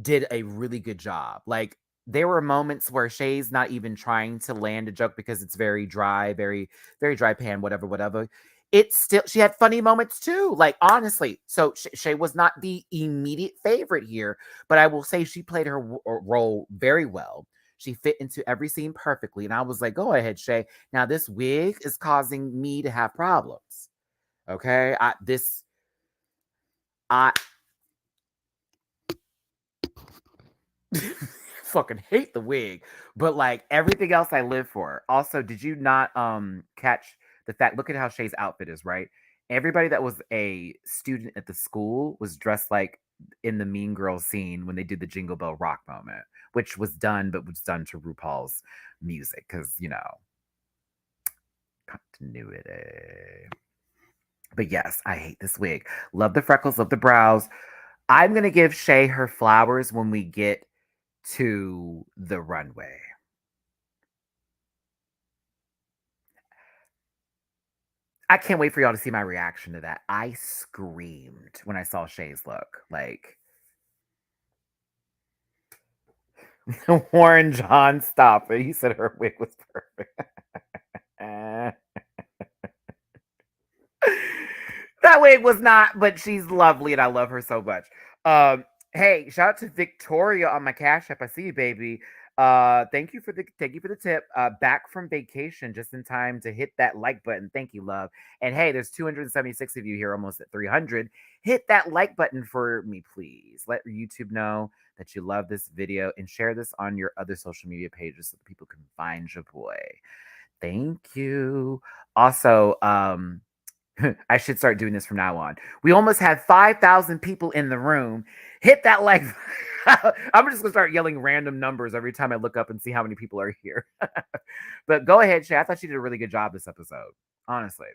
did a really good job. Like, there were moments where Shay's not even trying to land a joke because it's very dry, very, very dry pan, whatever, whatever. It's still, she had funny moments too. Like, honestly. So Shay was not the immediate favorite here, but I will say she played her role very well. She fit into every scene perfectly. And I was like, go ahead, Shay. Now, this wig is causing me to have problems. Okay. I fucking hate the wig, but like everything else I live for. Also, did you not catch the fact, look at how Shay's outfit is, right? Everybody that was a student at the school was dressed like in the Mean Girls scene when they did the Jingle Bell Rock moment, which was done, but was done to RuPaul's music because, continuity. But yes, I hate this wig. Love the freckles, love the brows. I'm gonna give Shay her flowers when we get to the runway. I can't wait for y'all to see my reaction to that. I screamed when I saw Shay's look. Like, Warren John, stop it. He said her wig was perfect. That wig was not, but she's lovely and I love her so much. Hey, shout out to Victoria on my Cash App. I see you, baby. Thank you for the tip. Back from vacation just in time to hit that like button. Thank you, love. And hey, there's 276 of you here, almost at 300. Hit that like button for me, please. Let YouTube know that you love this video and share this on your other social media pages so that people can find your boy. Thank you. Also, I should start doing this from now on. We almost had 5,000 people in the room. Hit that like. I'm just gonna start yelling random numbers every time I look up and see how many people are here. But go ahead, Shay. I thought you did a really good job this episode, honestly.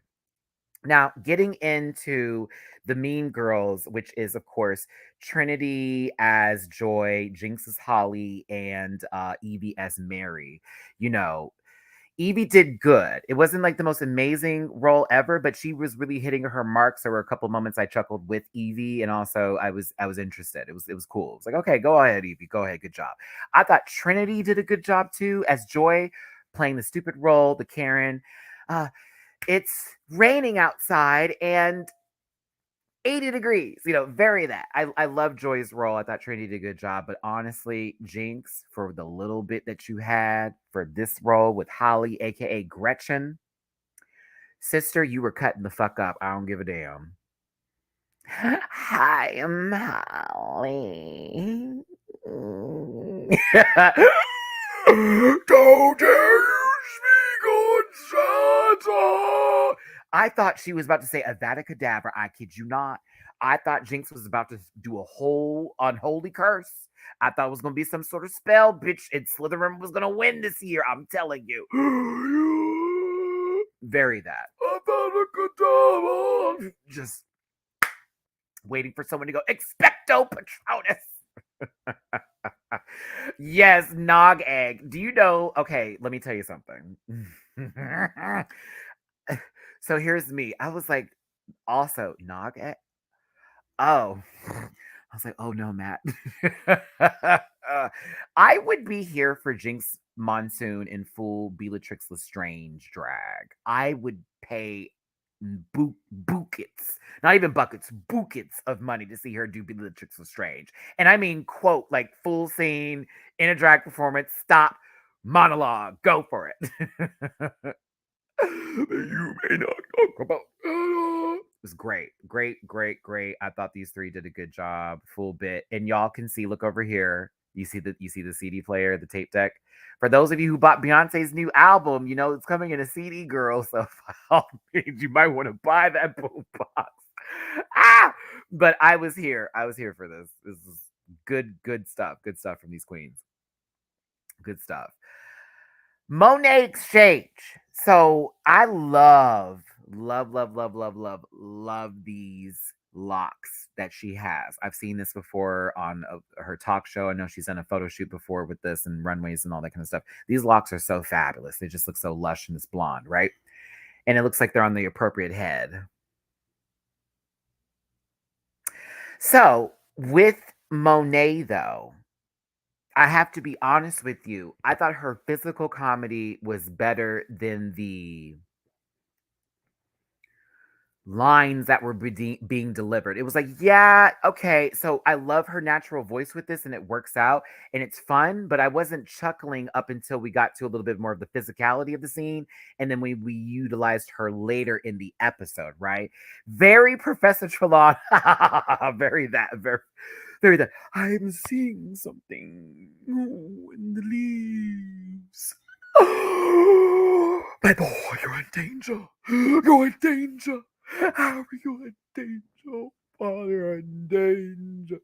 Now, getting into the Mean Girls, which is, of course, Trinity as Joy, Jinx as Holly, and Evie as Mary. You know, Evie did good. It wasn't like the most amazing role ever, but she was really hitting her marks. There were a couple moments I chuckled with Evie, and also I was interested. It was cool. It was like, okay, go ahead, Evie, go ahead, good job. I thought Trinity did a good job too as Joy, playing the stupid role, the Karen. Uh, it's raining outside and 80 degrees, very that. I love Joy's role. I thought Trinity did a good job, but honestly, Jinx, for the little bit that you had for this role with Holly, aka Gretchen, sister, you were cutting the fuck up. I don't give a damn. Hi, I'm Holly. Don't dare you speak on Santa. I thought she was about to say Avada Kedavra. I kid you not. I thought Jinx was about to do a whole unholy curse. I thought it was going to be some sort of spell, bitch, and Slytherin was going to win this year. I'm telling you. Very that. Avada Kedavra. Just waiting for someone to go, Expecto Patronus. Yes, nog egg. Do you know? Okay, let me tell you something. So here's me. I was like, also nog egg. Oh, I was like, oh no, Matt. I would be here for Jinx Monsoon in full Bellatrix Lestrange drag. I would pay buckets, not even buckets, buckets of money to see her do Bellatrix Lestrange. And I mean, quote, like full scene in a drag performance, stop, monologue, go for it. You may not talk about. It was great, great, great, great. I thought these three did a good job, full bit. And y'all can see, look over here. You see the CD player, the tape deck. For those of you who bought Beyonce's new album, it's coming in a CD, girl. So by all means, you might want to buy that boombox. But I was here. I was here for this. This is good, good stuff. Good stuff from these queens. Good stuff. Monet Exchange. So I love, love, love, love, love, love, love these locks that she has. I've seen this before on her talk show. I know she's done a photo shoot before with this and runways and all that kind of stuff. These locks are so fabulous. They just look so lush and it's blonde, right? And it looks like they're on the appropriate head. So with Monet, though, I have to be honest with you. I thought her physical comedy was better than the lines that were being delivered. It was like, yeah, okay. So I love her natural voice with this and it works out and it's fun, but I wasn't chuckling up until we got to a little bit more of the physicality of the scene. And then we utilized her later in the episode, right? Very Professor Trelawney. very that, very that. I'm seeing something in the leaves. My boy, you're in danger. You're in danger. Harry, you're in danger. Father, you're in danger.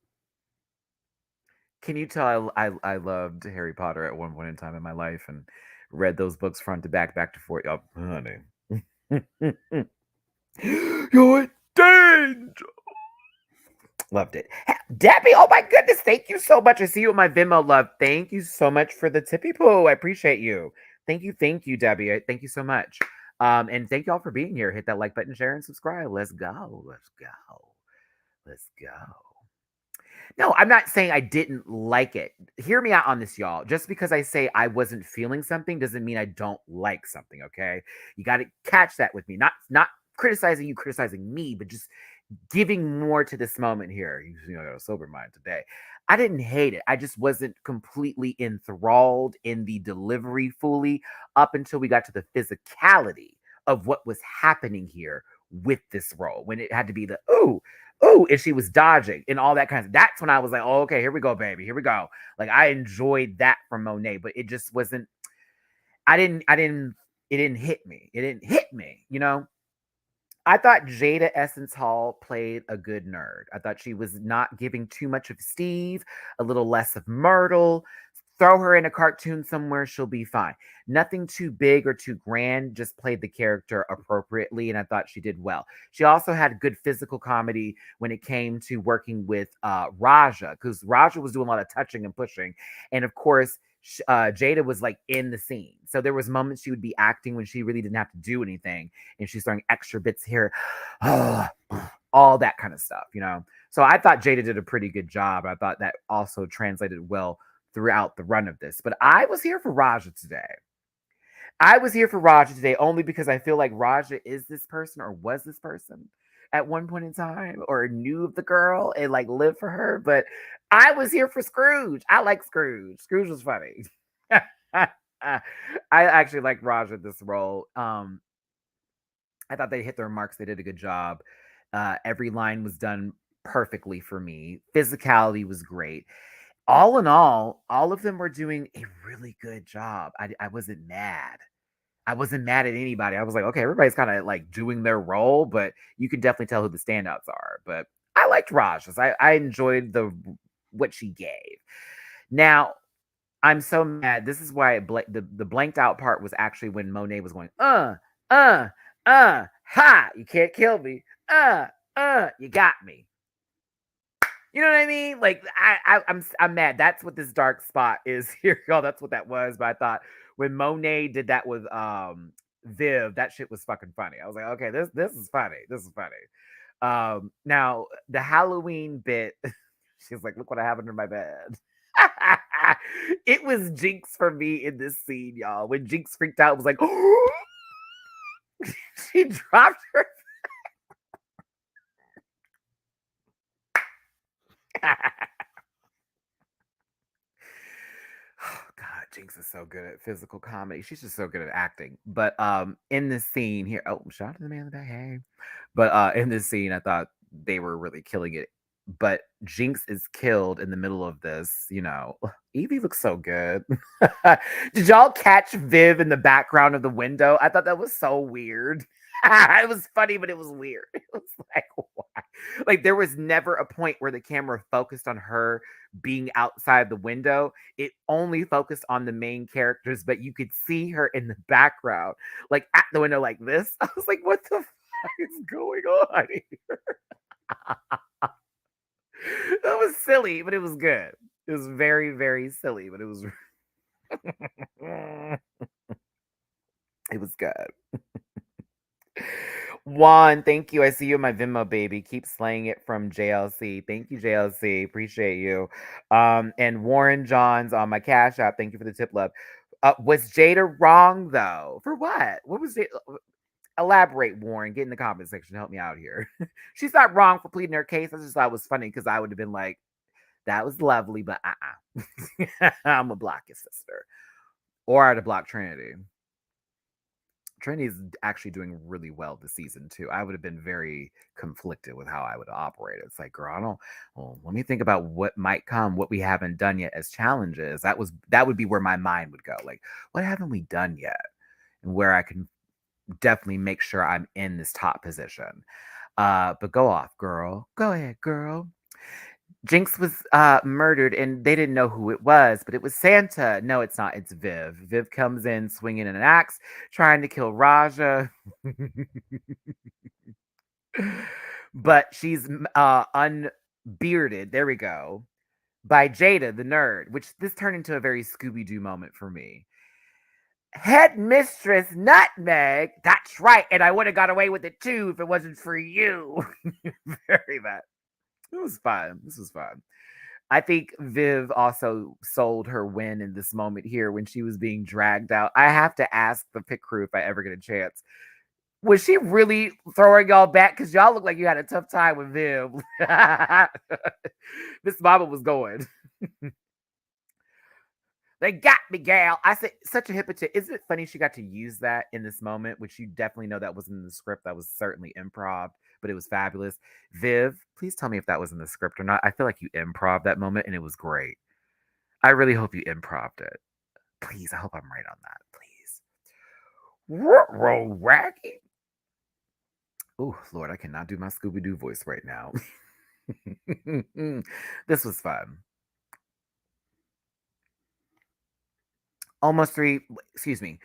Can you tell I loved Harry Potter at one point in time in my life and read those books front to back to forth? Oh, honey. You're in danger. Loved it. Debbie, oh my goodness, thank you so much. I see you with my Venmo, love. Thank you so much for the tippy poo. I appreciate you. Thank you, Debbie. Thank you so much. And thank you all for being here. Hit that like button, share, and subscribe. Let's go. Let's go. Let's go. No, I'm not saying I didn't like it. Hear me out on this, y'all. Just because I say I wasn't feeling something doesn't mean I don't like something, okay? You got to catch that with me. Not criticizing you, criticizing me, but just giving more to this moment here. You know, I got a sober mind today. I didn't hate it. I just wasn't completely enthralled in the delivery fully up until we got to the physicality of what was happening here with this role. When it had to be the ooh, and she was dodging and all that kind of. That's when I was like, oh, okay, here we go, baby, here we go. Like I enjoyed that from Monet, but it just wasn't. I didn't. It didn't hit me. It didn't hit me. You know. I thought Jada Essence Hall played a good nerd. I thought she was not giving too much of Steve, a little less of Myrtle. Throw her in a cartoon somewhere, she'll be fine. Nothing too big or too grand, just played the character appropriately, and I thought she did well. She also had good physical comedy when it came to working with Raja, because Raja was doing a lot of touching and pushing. And of course, Jada was like in the scene. So there was moments she would be acting when she really didn't have to do anything, and she's throwing extra bits here, all that kind of stuff, you know. So I thought Jada did a pretty good job. I thought that also translated well throughout the run of this. But I was here for Raja today. I was here for Raja today only because I feel like Raja is this person or was this person at one point in time or knew of the girl and like lived for her. But I was here for Scrooge. I like Scrooge. Scrooge was funny. I actually like Raja this role. I thought they hit their marks. They did a good job. Every line was done perfectly for me. Physicality was great. All in all of them were doing a really good job. I wasn't mad. I wasn't mad at anybody. I was like, okay, everybody's kind of like doing their role, but you can definitely tell who the standouts are. But I liked Raj's. I enjoyed the what she gave. Now I'm so mad. This is why the blanked out part was actually when Monet was going, ha, you can't kill me. You got me. You know what I mean? Like I'm mad. That's what this dark spot is here, y'all. That's what that was. But I thought when Monet did that with Viv, that shit was fucking funny. I was like, okay, this is funny. This is funny. Now the Halloween bit, she's like, look what I have under my bed. It was Jinx for me in this scene, y'all. When Jinx freaked out, it was like, oh, she dropped her. God, Jinx is so good at physical comedy. She's just so good at acting. But in this scene here, oh, shout out to the man in the back. Hey. But in this scene, I thought they were really killing it. But Jinx is killed in the middle of this, you know. Evie looks so good. Did y'all catch Viv in the background of the window? I thought that was so weird. It was funny, but it was weird. It was like, why? Like, there was never a point where the camera focused on her being outside the window. It only focused on the main characters, but you could see her in the background, like at the window, like this. I was like, what the fuck is going on here? That was silly, but it was good. It was very, very silly, but it was it was good. Juan, thank you. I see you in my Venmo, baby. Keep slaying it from JLC. Thank you, JLC. Appreciate you. And Warren Johns on my Cash App. Thank you for the tip, love. Was Jada wrong though? For what? What was it? Elaborate, Warren. Get in the comment section. Help me out here. She's not wrong for pleading her case. I just thought it was funny because I would have been like, that was lovely, but I'm a block your sister. Or I'd have blocked Trinity. Trinity's actually doing really well this season too. I would have been very conflicted with how I would operate. It's like, girl, I don't. Well, let me think about what might come, what we haven't done yet as challenges. That would be where my mind would go. Like, what haven't we done yet, and where I can definitely make sure I'm in this top position. But go off, girl. Go ahead, girl. Jinx was murdered and they didn't know who it was, but it was Santa. No, it's not. It's Viv. Viv comes in swinging an axe, trying to kill Raja. But she's unbearded. There we go. By Jada, the nerd, which this turned into a very Scooby Doo moment for me. Headmistress Nutmeg. That's right. And I would have got away with it too if it wasn't for you. Very bad. It was fun. This was fun. I think Viv also sold her win in this moment here when she was being dragged out. I have to ask the pit crew if I ever get a chance. Was she really throwing y'all back? Because y'all look like you had a tough time with Viv. Miss Mama was going. They got me, gal. I said, such a hypocrite. Isn't it funny she got to use that in this moment, which you definitely know that wasn't in the script. That was certainly improv, but it was fabulous. Viv, please tell me if that was in the script or not. I feel like you improv that moment and it was great. I really hope you improved it. Please, I hope I'm right on that. Please. Roll Raggy. Oh, Lord, I cannot do my Scooby Doo voice right now. This was fun. Almost excuse me,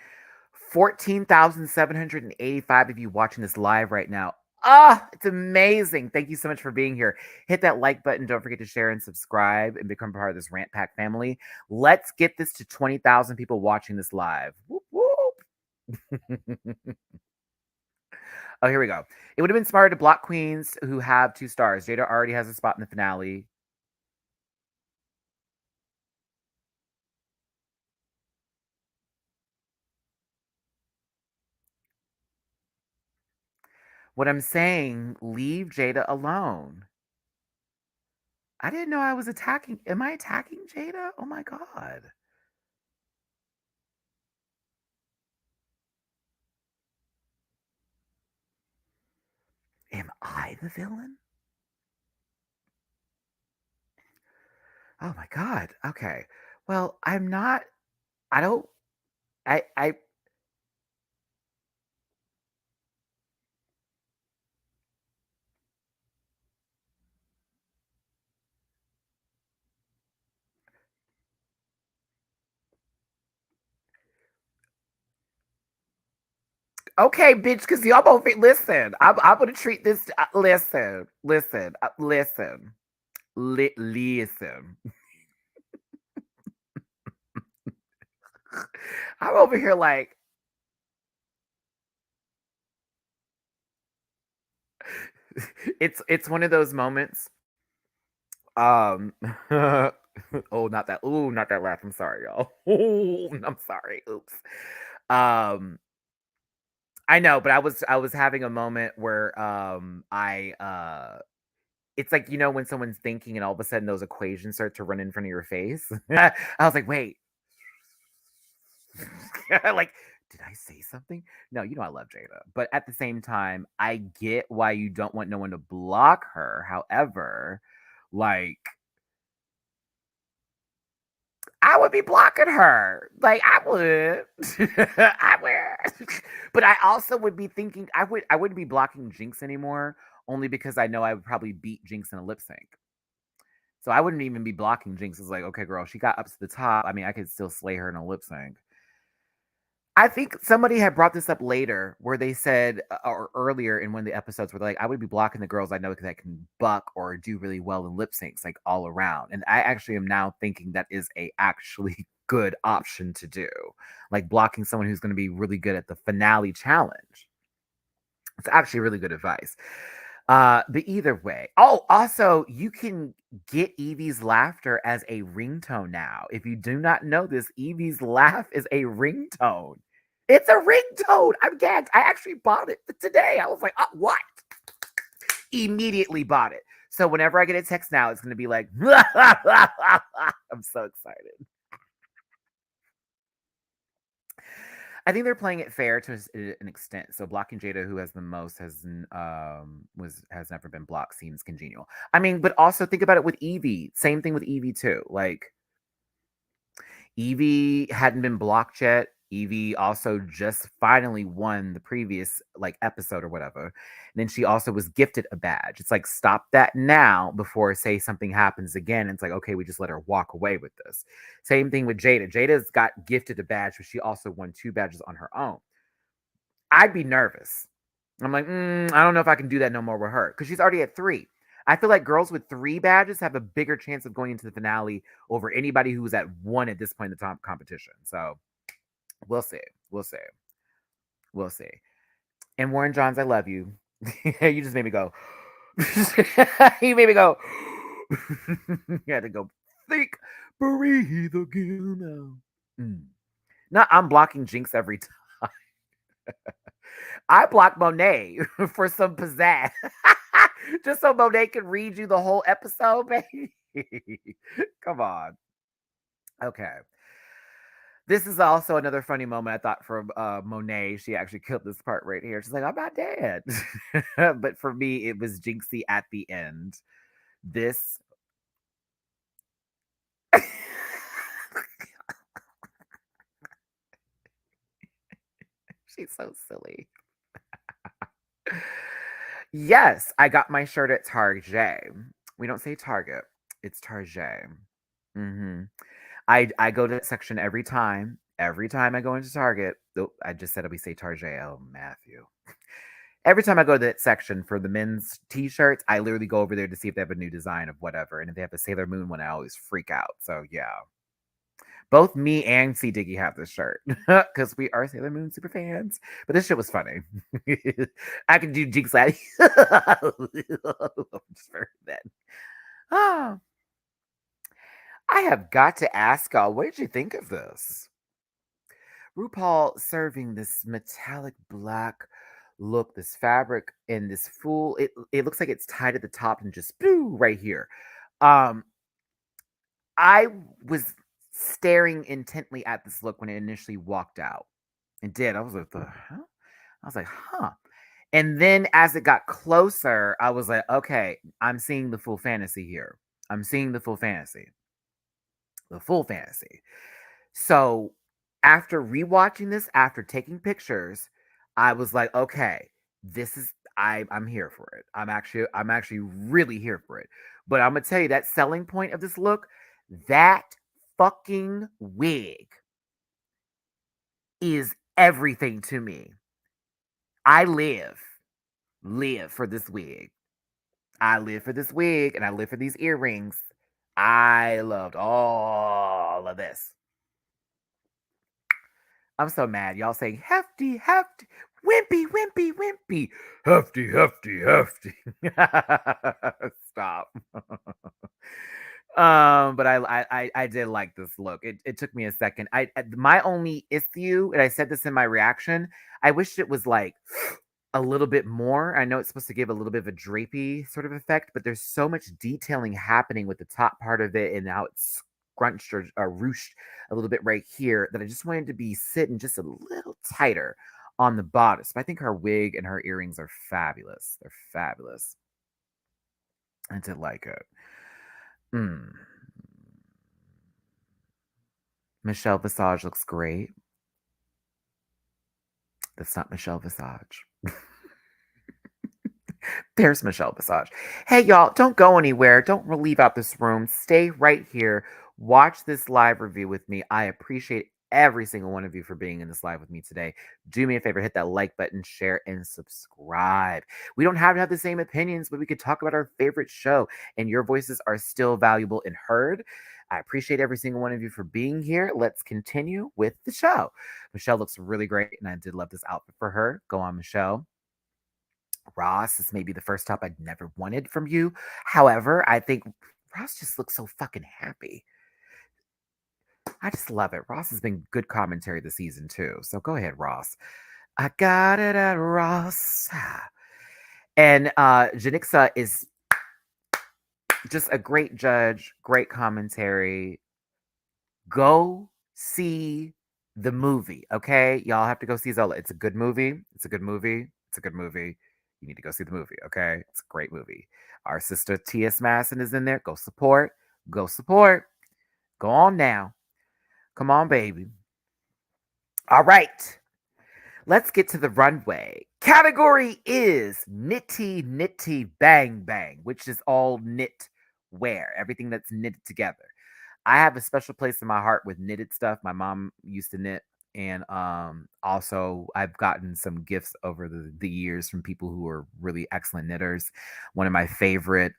14,785 of you watching this live right now. Ah, it's amazing. Thank you so much for being here. Hit that like button. Don't forget to share and subscribe and become part of this Rant Pack family. Let's get this to 20,000 people watching this live. Whoop, whoop. Oh, here we go. It would have been smarter to block queens who have 2 stars. Jada already has a spot in the finale. What I'm saying, leave Jada alone. I didn't know I was attacking. Am I attacking Jada? Oh my God. Am I the villain? Oh my God. Okay. Well, I'm not. I don't. I. Okay, bitch, because y'all both listen. I'm gonna treat this. Listen, listen, listen, listen. I'm over here like it's one of those moments. Um. Oh, not that. Ooh, not that laugh. I'm sorry, y'all. Ooh, I'm sorry. Oops. Um. I know, but I was having a moment where it's like, when someone's thinking and all of a sudden those equations start to run in front of your face. I was like, wait. Like, did I say something? No, I love Jada. But at the same time, I get why you don't want no one to block her. However, like I would be blocking her. Like I would. I would. But I also would be thinking I wouldn't be blocking Jinx anymore, only because I know I would probably beat Jinx in a lip sync. So I wouldn't even be blocking Jinx. It's like, okay, girl, she got up to the top. I mean, I could still slay her in a lip sync. I think somebody had brought this up later where they said, or earlier in one of the episodes where they're like, I would be blocking the girls I know that can buck or do really well in lip syncs, like all around. And I actually am now thinking that is a actually good option to do, like blocking someone who's going to be really good at the finale challenge. It's actually really good advice. But either way. Oh, also, you can get Evie's laughter as a ringtone now. If you do not know this, Evie's laugh is a ringtone. It's a ringtone. I'm gagged. I actually bought it today. I was like, what? Immediately bought it. So whenever I get a text now, it's going to be like, I'm so excited. I think they're playing it fair to an extent. So blocking Jada, who has the most, has never been blocked, seems congenial. I mean, but also think about it with Evie. Same thing with Evie too. Like Evie hadn't been blocked yet. Evie also just finally won the previous like episode or whatever. And then she also was gifted a badge. It's like stop that now before say something happens again. And it's like, okay, we just let her walk away with this. Same thing with Jada. Jada's got gifted a badge, but she also won 2 badges on her own. I'd be nervous. I'm like, I don't know if I can do that no more with her because she's already at 3. I feel like girls with 3 badges have a bigger chance of going into the finale over anybody who's at 1 at this point in the top competition. So we'll see. We'll see. We'll see. And Warren Johns, I love you. You just made me go. You made me go. You had to go think, breathe again now. No, I'm blocking Jinx every time. I blocked Monet for some pizzazz. Just so Monet can read you the whole episode, baby. Come on. Okay. This is also another funny moment I thought from Monet. She actually killed this part right here. She's like, I'm not dead. But for me, it was Jinxie at the end. This. She's so silly. Yes, I got my shirt at Target. We don't say Target, it's Target. I go to that section every time. Every time I go into Target, oh, I just said we say Target. Oh, Matthew. Every time I go to that section for the men's t-shirts, I literally go over there to see if they have a new design of whatever. And if they have a Sailor Moon one, I always freak out. So yeah. Both me and C Diggy have this shirt because we are Sailor Moon super fans. But this shit was funny. I can do Jinx Laddie. Just for that. Oh, I have got to ask y'all, what did you think of this? RuPaul serving this metallic black look, this fabric, and this full. It looks like it's tied at the top and just boo right here. I was staring intently at this look when it initially walked out. It did. I was like, the hell? I was like, huh. And then as it got closer, I was like, okay, I'm seeing the full fantasy here. I'm seeing the full fantasy. The full fantasy. So after rewatching this, after taking pictures, I was like, okay, this is I'm here for it. I'm actually really here for it. But I'm gonna tell you that selling point of this look, that fucking wig is everything to me. I live for this wig. I live for this wig and I live for these earrings. I loved all of this. I'm so mad. Y'all saying hefty, hefty, wimpy, wimpy, wimpy, hefty, hefty, hefty. Stop. But I did like this look. It took me a second. My only issue, and I said this in my reaction, I wish it was like a little bit more. I know it's supposed to give a little bit of a drapey sort of effect, but there's so much detailing happening with the top part of it and how it's scrunched or ruched a little bit right here that I just wanted to be sitting just a little tighter on the bodice. But I think her wig and her earrings are fabulous. They're fabulous. I did like it. Michelle Visage looks great. That's not Michelle Visage. There's Michelle Visage. Hey, y'all, don't go anywhere. Don't leave out this room. Stay right here. Watch this live review with me. I appreciate every single one of you for being in this live with me today. Do me a favor, hit that like button, share, and subscribe. We don't have to have the same opinions, but we could talk about our favorite show, and your voices are still valuable and heard. I appreciate every single one of you for being here. Let's continue with the show. Michelle looks really great, and I did love this outfit for her. Go on, Michelle. Ross is maybe the first top I'd never wanted from you. However, I think Ross just looks so fucking happy. I just love it. Ross has been good commentary this season too. So go ahead, Ross. I got it at Ross. And Janixa is just a great judge, great commentary. Go see the movie, okay? Y'all have to go see Zola. It's a good movie. It's a good movie. It's a good movie. You need to go see the movie, okay? It's a great movie. Our sister T.S. Madison is in there. Go support. Go support. Go on now. Come on, baby. All right. Let's get to the runway. Category is Nitty Nitty Bang Bang, which is all knit wear, everything that's knitted together. I have a special place in my heart with knitted stuff. My mom used to knit, and also I've gotten some gifts over the years from people who are really excellent knitters. One of my favorite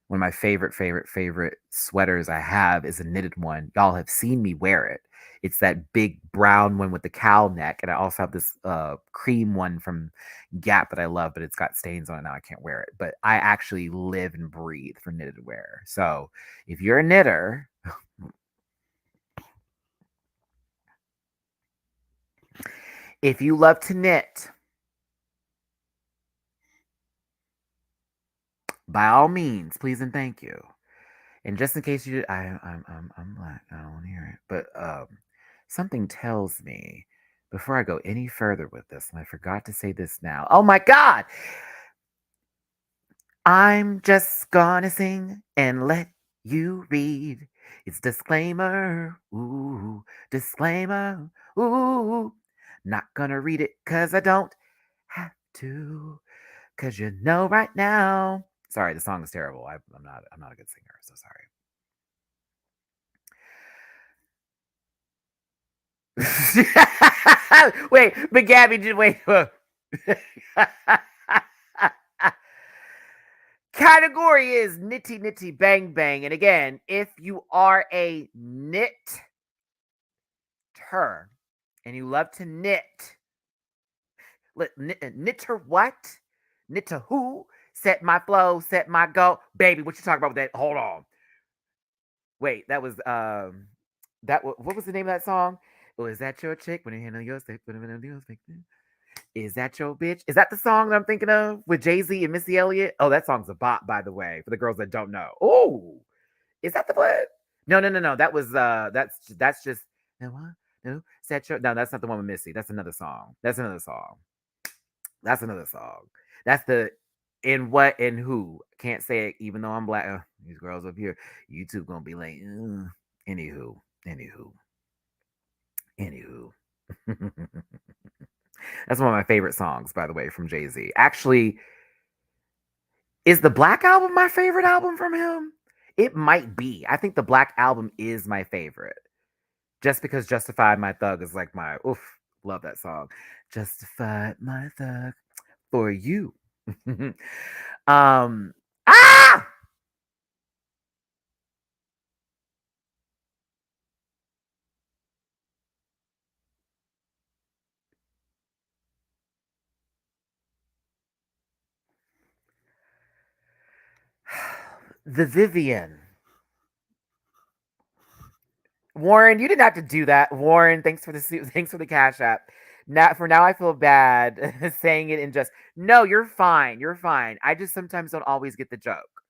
one of my favorite sweaters I have is a knitted one. Y'all have seen me wear it. It's that big brown one with the cowl neck, and I also have this cream one from Gap that I love, but it's got stains on it now. I can't wear it. But I actually live and breathe for knitted wear. So if you're a knitter, if you love to knit, by all means, please and thank you. And just in case you, I'm black. I don't want to hear it. But something tells me before I go any further with this, and I forgot to say this now. Oh my God! I'm just gonna sing and let you read. It's disclaimer. Ooh, disclaimer. Ooh, not gonna read it because I don't have to. Because you know right now. Sorry, the song is terrible. I'm not a good singer, so sorry. Wait, but Gabby, just wait. Category is Nitty Nitty Bang Bang. And again, if you are a knitter and you love to knit, knitter what? Knitter who? Set my flow, set my go. Baby, what you talking about with that? Hold on. Wait, that was what was the name of that song? Oh, is that your chick? When you handle your stick, is that your bitch? Is that the song that I'm thinking of with Jay-Z and Missy Elliott? Oh, that song's a bop, by the way, for the girls that don't know. Oh, is that the one? No. That was that's just no one. No, set your no, that's not the one with Missy. That's another song. That's another song. That's another song. That's the in what and who. Can't say it even though I'm black. These girls up here, YouTube gonna be like, anywho, anywho, anywho. That's one of my favorite songs, by the way, from Jay Z. Actually, is the Black Album my favorite album from him? It might be. I think the Black Album is my favorite. Just because Justified My Thug is like my oof, love that song. Justified My Thug for you. um ah the Vivian. Warren, you didn't have to do that. Warren, thanks for the cash app. Now I feel bad saying it in just no, you're fine. You're fine. I just sometimes don't always get the joke.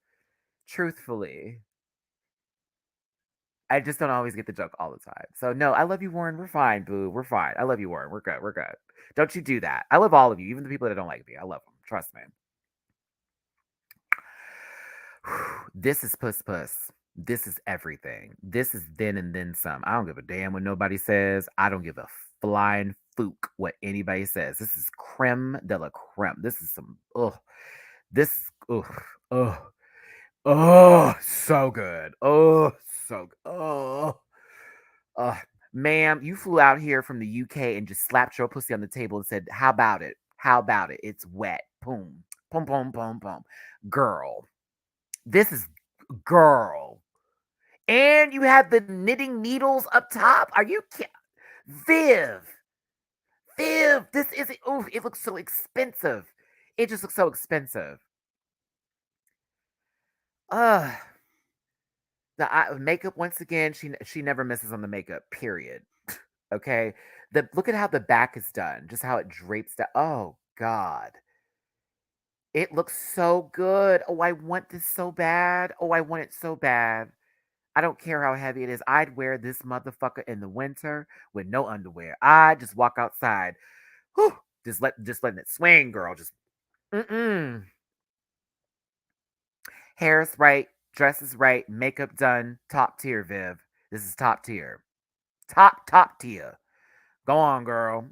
Truthfully. I just don't always get the joke all the time. So no, I love you, Warren. We're fine, boo. We're fine. I love you, Warren. We're good. We're good. Don't you do that. I love all of you, even the people that don't like me. I love them. Trust me. This is puss puss. This is everything. This is then and then some. I don't give a damn what nobody says. I don't give a flying fook what anybody says. This is creme de la creme. This is some This ugh. Oh, so good. Oh, so good. Uh, ma'am, you flew out here from the UK and just slapped your pussy on the table and said, "How about it? How about it? It's wet." Boom, boom, boom, boom, boom. Girl, this is girl. And you have the knitting needles up top. Are you Viv? Viv, this isn't. Oh, it looks so expensive. It just looks so expensive. Ugh. The makeup once again, she never misses on the makeup, period. Okay? Look at how the back is done, just how it drapes down. Oh god. It looks so good. Oh, I want this so bad. Oh, I want it so bad. I don't care how heavy it is. I'd wear this motherfucker in the winter with no underwear. I just walk outside. Whew, just letting it swing, girl. Just mm-mm. Hair's right, dress is right, makeup done. Top tier, Viv. This is top tier. Top tier. Go on, girl.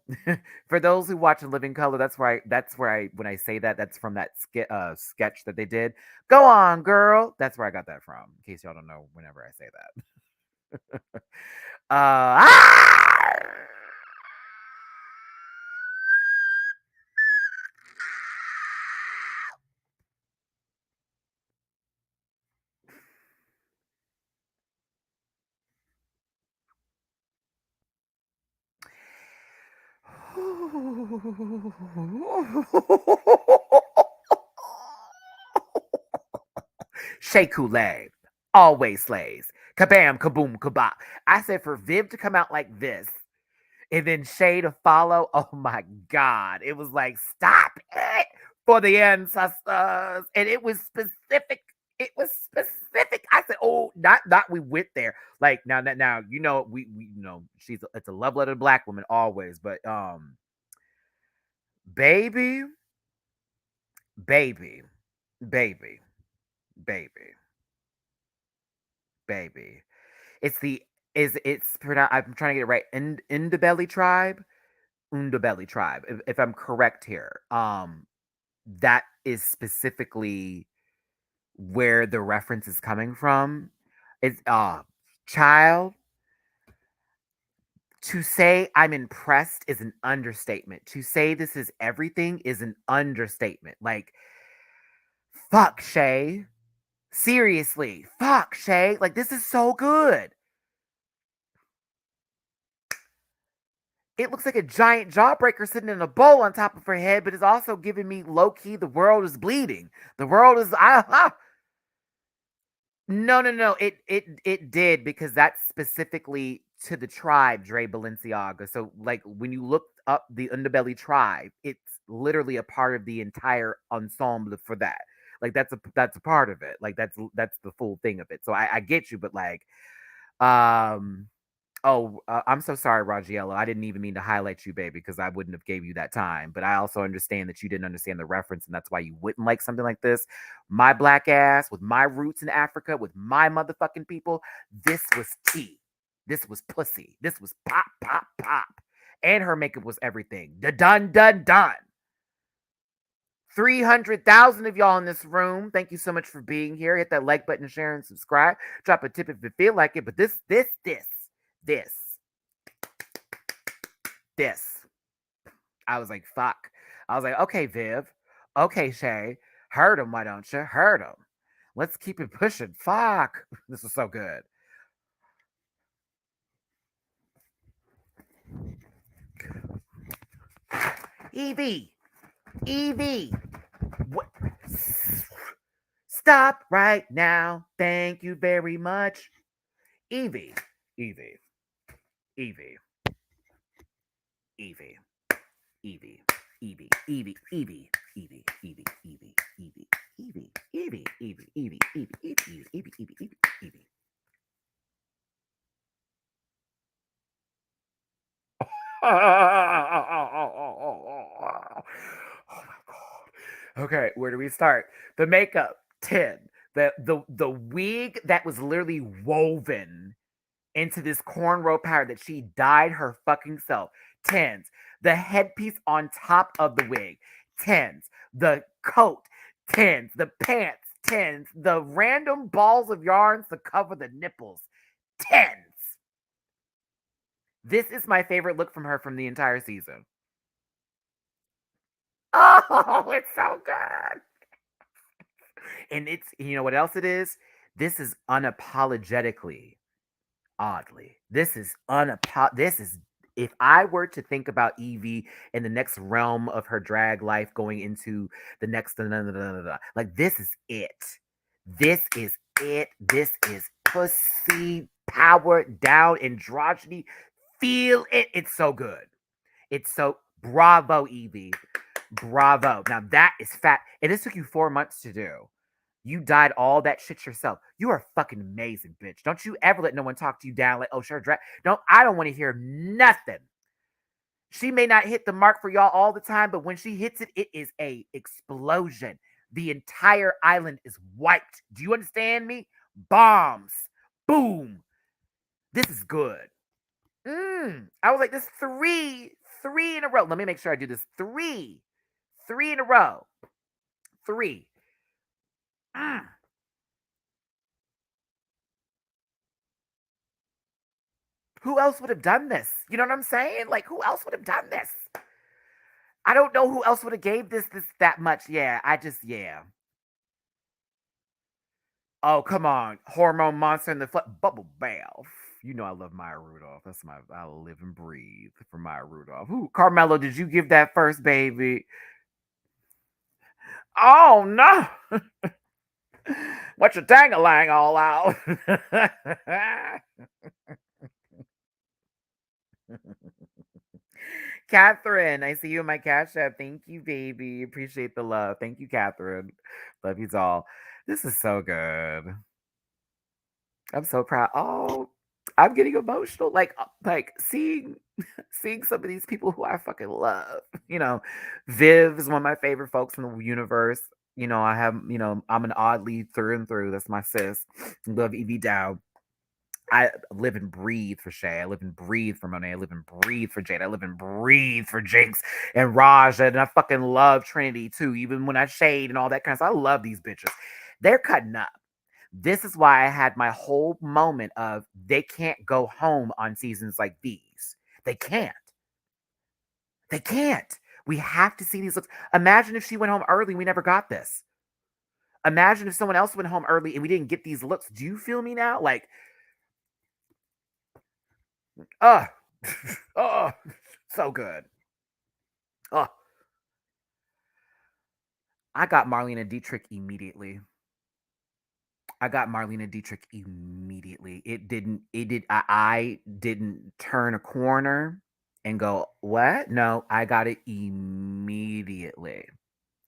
For those who watch in living color, that's where I when I say that, that's from that sketch that they did. Go on, girl. That's where I got that from. In case y'all don't know whenever I say that. Ah! Shea Coulee always slays. Kabam, kaboom, kabah. I said for Viv to come out like this and then Shay to follow. Oh my God. It was like, stop it for the ancestors. And it was specific. It was specific. I said, oh, not we went there. Like now, we it's a love letter to black woman always, but baby, baby, baby, baby, baby. It's the is it's pronounced. I'm trying to get it right. Indabelly tribe, Undabelly tribe. If I'm correct here, that is specifically where the reference is coming from. It's child. To say I'm impressed is an understatement. To say this is everything is an understatement. Like, fuck, Shay. Seriously, fuck, Shay. Like, this is so good. It looks like a giant jawbreaker sitting in a bowl on top of her head, but it's also giving me low key. The world is bleeding. The world is. No. It did because that's specifically to the tribe, Dre Balenciaga. So, like, when you look up the Underbelly tribe, it's literally a part of the entire ensemble for that. Like, that's a part of it. Like, that's the full thing of it. So I get you, but like, um, oh, I'm so sorry, Ragiello. I didn't even mean to highlight you, baby, because I wouldn't have gave you that time. But I also understand that you didn't understand the reference, and that's why you wouldn't like something like this. My black ass, with my roots in Africa, with my motherfucking people, this was tea. This was pussy. This was pop, pop, pop. And her makeup was everything. The done. 300,000 of y'all in this room. Thank you so much for being here. Hit that like button, share, and subscribe. Drop a tip if you feel like it. But this. This. I was like, fuck. I was like, okay, Viv. Okay, Shay. Heard him, why don't you? Heard him. Let's keep it pushing. Fuck. This is so good. Evie. Evie. What? Stop right now. Thank you very much. Evie. Evie. Evie. Evie. Evie. Evie, Evie, Evie, Evie, Evie, Evie, Evie, Evie, Evie, Evie, Evie, Evie, Evie, Evie, Evie, Evie, Evie. Oh my god. Okay, where do we start? The makeup, 10. The wig that was literally woven into this cornrow pattern that she dyed her fucking self. Tens. The headpiece on top of the wig. Tens. The coat. Tens. The pants. Tens. The random balls of yarns to cover the nipples. Tens. This is my favorite look from her from the entire season. Oh, it's so good. And it's, you know what else it is? This is unapologetically oddly. This is If I were to think about Evie in the next realm of her drag life going into the next, like, this is it. This is it. This is pussy power down androgyny. Feel it. It's so good. It's so bravo, Evie. Bravo. Now that is fat. And this took you 4 months to do. You dyed all that shit yourself. You are fucking amazing, bitch. Don't you ever let no one talk to you down like, oh, sure, drag. No, I don't want to hear nothing. She may not hit the mark for y'all all the time, but when she hits it, it is a explosion. The entire island is wiped. Do you understand me? Bombs. Boom. This is good. I was like, this three in a row. Let me make sure I do this. Three in a row. Three. Mm. Who else would have done this? You know what I'm saying? Like, who else would have done this? I don't know who else would have gave this that much. Yeah, yeah. Oh, come on. Hormone monster in the bubble bath. You know I love Maya Rudolph. I live and breathe for Maya Rudolph. Who, Carmelo, did you give that first, baby? Oh no. What's your dang-a-lang all out? Catherine, I see you in my cash app. Thank you, baby. Appreciate the love. Thank you, Catherine. Love you all. This is so good. I'm so proud. Oh, I'm getting emotional. Like seeing some of these people who I fucking love. You know, Viv is one of my favorite folks in the universe. You know, I'm an odd lead through and through. That's my sis. Love Evie Dow. I live and breathe for Shay. I live and breathe for Monet. I live and breathe for Jade. I live and breathe for Jinx and Raja. And I fucking love Trinity too, even when I shade and all that kind of stuff. I love these bitches. They're cutting up. This is why I had my whole moment of they can't go home on seasons like these. They can't. They can't. We have to see these looks. Imagine if she went home early, we never got this. Imagine if someone else went home early and we didn't get these looks. Do you feel me now? Like, oh, oh, so good. Oh, I got Marlena Dietrich immediately. I didn't turn a corner and go, what? No, I got it immediately.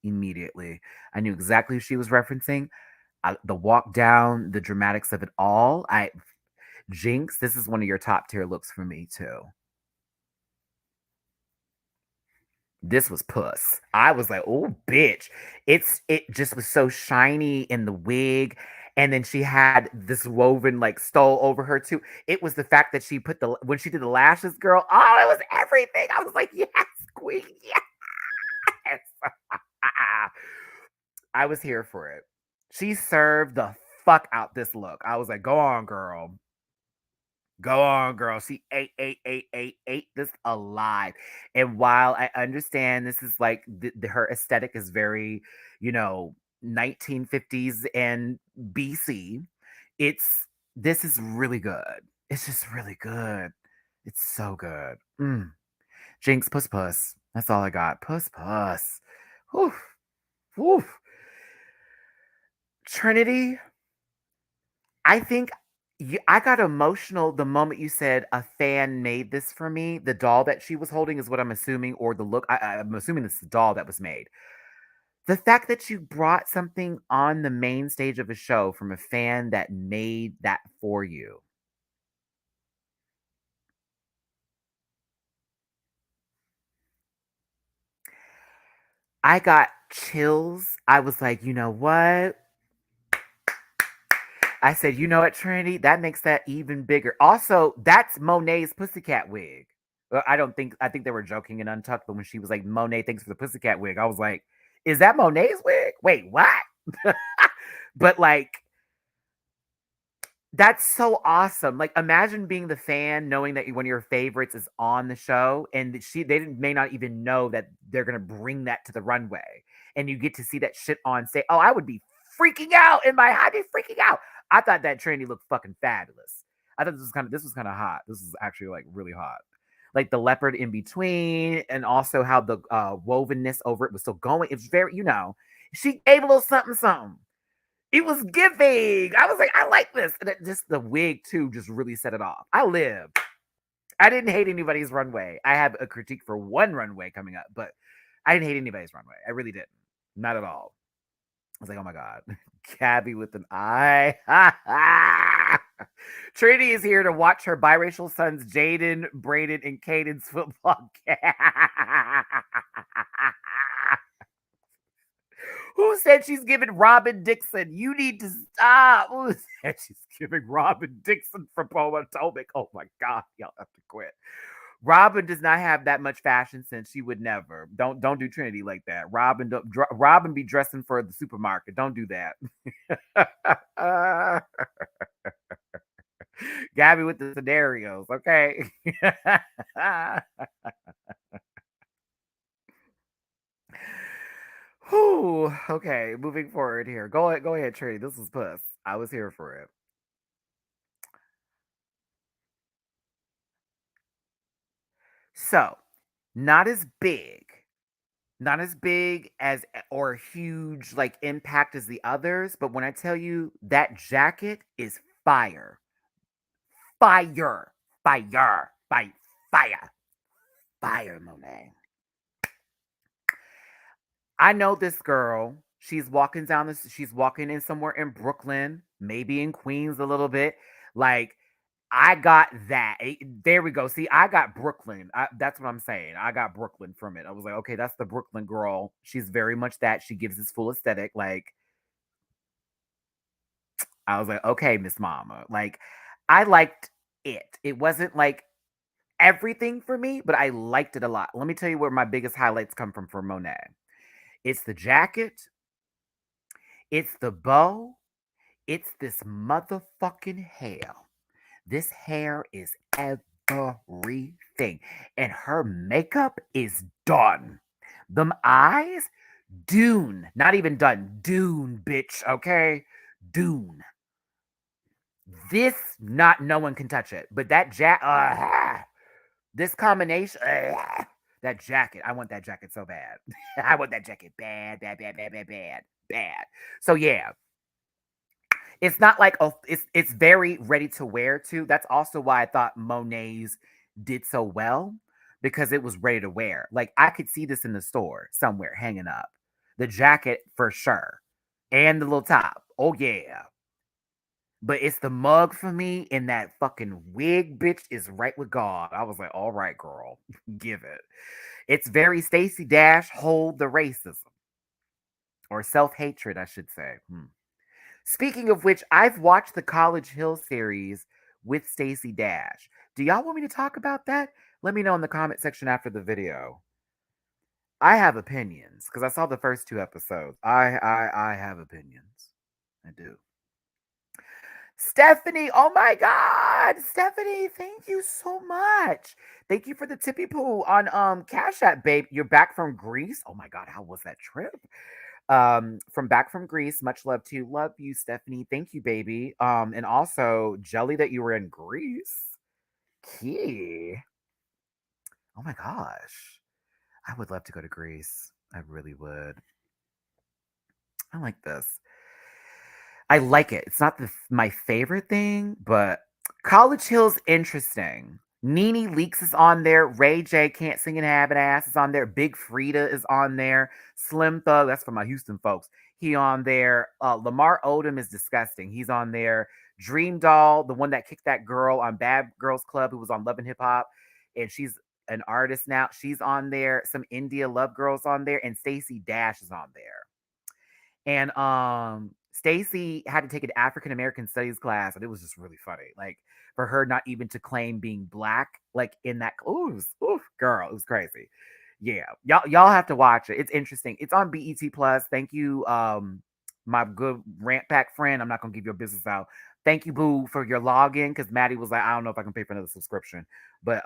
Immediately. I knew exactly who she was referencing. The walk down, the dramatics of it all. Jinx, this is one of your top tier looks for me too. This was puss. I was like, oh bitch. It just was so shiny in the wig. And then she had this woven like stole over her too. It was the fact that she put when she did the lashes, girl. Oh, it was everything. I was like, yes, queen, yes. I was here for it. She served the fuck out this look. I was like, go on, girl. Go on, girl. She ate this alive. And while I understand this is like her aesthetic is very, you know, 1950s and BC, this is really good. It's just really good. It's so good. Jinx, puss, puss. That's all I got. Puss, puss. Whew. Whew. Trinity, I think I got emotional the moment you said a fan made this for me. The doll that she was holding is what I'm assuming, or the look. I'm assuming it's the doll that was made. The fact that you brought something on the main stage of a show from a fan that made that for you. I got chills. I was like, you know what? I said, you know what, Trinity? That makes that even bigger. Also, that's Monet's pussycat wig. Well, I think they were joking in Untucked, but when she was like, Monet, thanks for the pussycat wig, I was like, is that Monet's wig? Wait, what? But like, that's so awesome. Like, imagine being the fan, knowing that one of your favorites is on the show, and may not even know that they're gonna bring that to the runway, and you get to see that shit on stage. Oh, I would be freaking out I'd be freaking out. I thought that Trinity looked fucking fabulous. I thought this was kind of hot. This is actually like really hot. like the leopard in between, and also how the wovenness over it was still going. It was very, she gave a little something, something. It was giving. I was like, I like this. And just the wig too just really set it off. I didn't hate anybody's runway. I have a critique for one runway coming up, but I didn't hate anybody's runway. I really didn't. Not at all. I was like, oh my God. Gabby with an eye. Trinity is here to watch her biracial sons, Jaden, Braden, and Caden's football game. Who said she's giving Robin Dixon? You need to stop. Who said she's giving Robin Dixon from Potomac? Oh my God, y'all have to quit. Robin does not have that much fashion sense. She would never. Don't do Trinity like that. Robin be dressing for the supermarket. Don't do that. Gabby with the scenarios, okay? Whew. Okay, moving forward here. Go ahead, Trinity. This is Puss. I was here for it. So, not as big, not as big as or huge like impact as the others, but when I tell you that jacket is fire, fire, fire, fire, fire, fire, Monet. I know this girl. She's walking in somewhere in Brooklyn, maybe in Queens a little bit. Like, I got that. There we go. See, I got Brooklyn. That's what I'm saying. I got Brooklyn from it. I was like, okay, that's the Brooklyn girl. She's very much that. She gives this full aesthetic. Like, I was like, okay, Miss Mama. Like, I liked it. It wasn't like everything for me, but I liked it a lot. Let me tell you where my biggest highlights come from for Monet. It's the jacket, it's the bow, it's this motherfucking hair. This hair is everything. And her makeup is done. Them eyes, Dune. Not even done. Dune, bitch. Okay? Dune. This, not no one can touch it. But that this combination, that jacket. I want that jacket so bad. I want that jacket bad, bad, bad, bad, bad, bad, bad. So yeah, it's not like it's very ready to wear too. That's also why I thought Monet's did so well because it was ready to wear. Like I could see this in the store somewhere hanging up. The jacket for sure. And the little top. Oh yeah. But it's the mug for me, and that fucking wig bitch is right with God. I was like, all right, girl, give it. It's very Stacey Dash, hold the racism. Or self-hatred, I should say. Speaking of which, I've watched the College Hill series with Stacey Dash. Do y'all want me to talk about that? Let me know in the comment section after the video. I have opinions because I saw the first 2 episodes. I have opinions. I do. Stephanie, oh my God, Stephanie, thank you so much. Thank you for the tippy poo on Cash App, babe. You're back from Greece. Oh my God, how was that trip? From back from Greece, much love to you. Love you, Stephanie. Thank you, baby. And also jelly that you were in Greece. Key. Oh my gosh. I would love to go to Greece. I really would. I like this. I like it. It's not my favorite thing, but College Hill's interesting. Nene Leaks is on there. Ray J Can't Sing and Have an Ass is on there. Big Frida is on there. Slim Thug, that's for my Houston folks. He on there. Lamar Odom is disgusting. He's on there. Dream Doll, the one that kicked that girl on Bad Girls Club who was on Love and Hip Hop, and she's an artist now. She's on there. Some India Love Girls on there, and Stacey Dash is on there. And Stacy had to take an African American studies class, and it was just really funny. Like for her not even to claim being black, like in that girl, it was crazy. Yeah, y'all have to watch it. It's interesting. It's on BET Plus. Thank you, my good rant pack friend. I'm not gonna give your business out. Thank you, Boo, for your login because Maddie was like, I don't know if I can pay for another subscription, but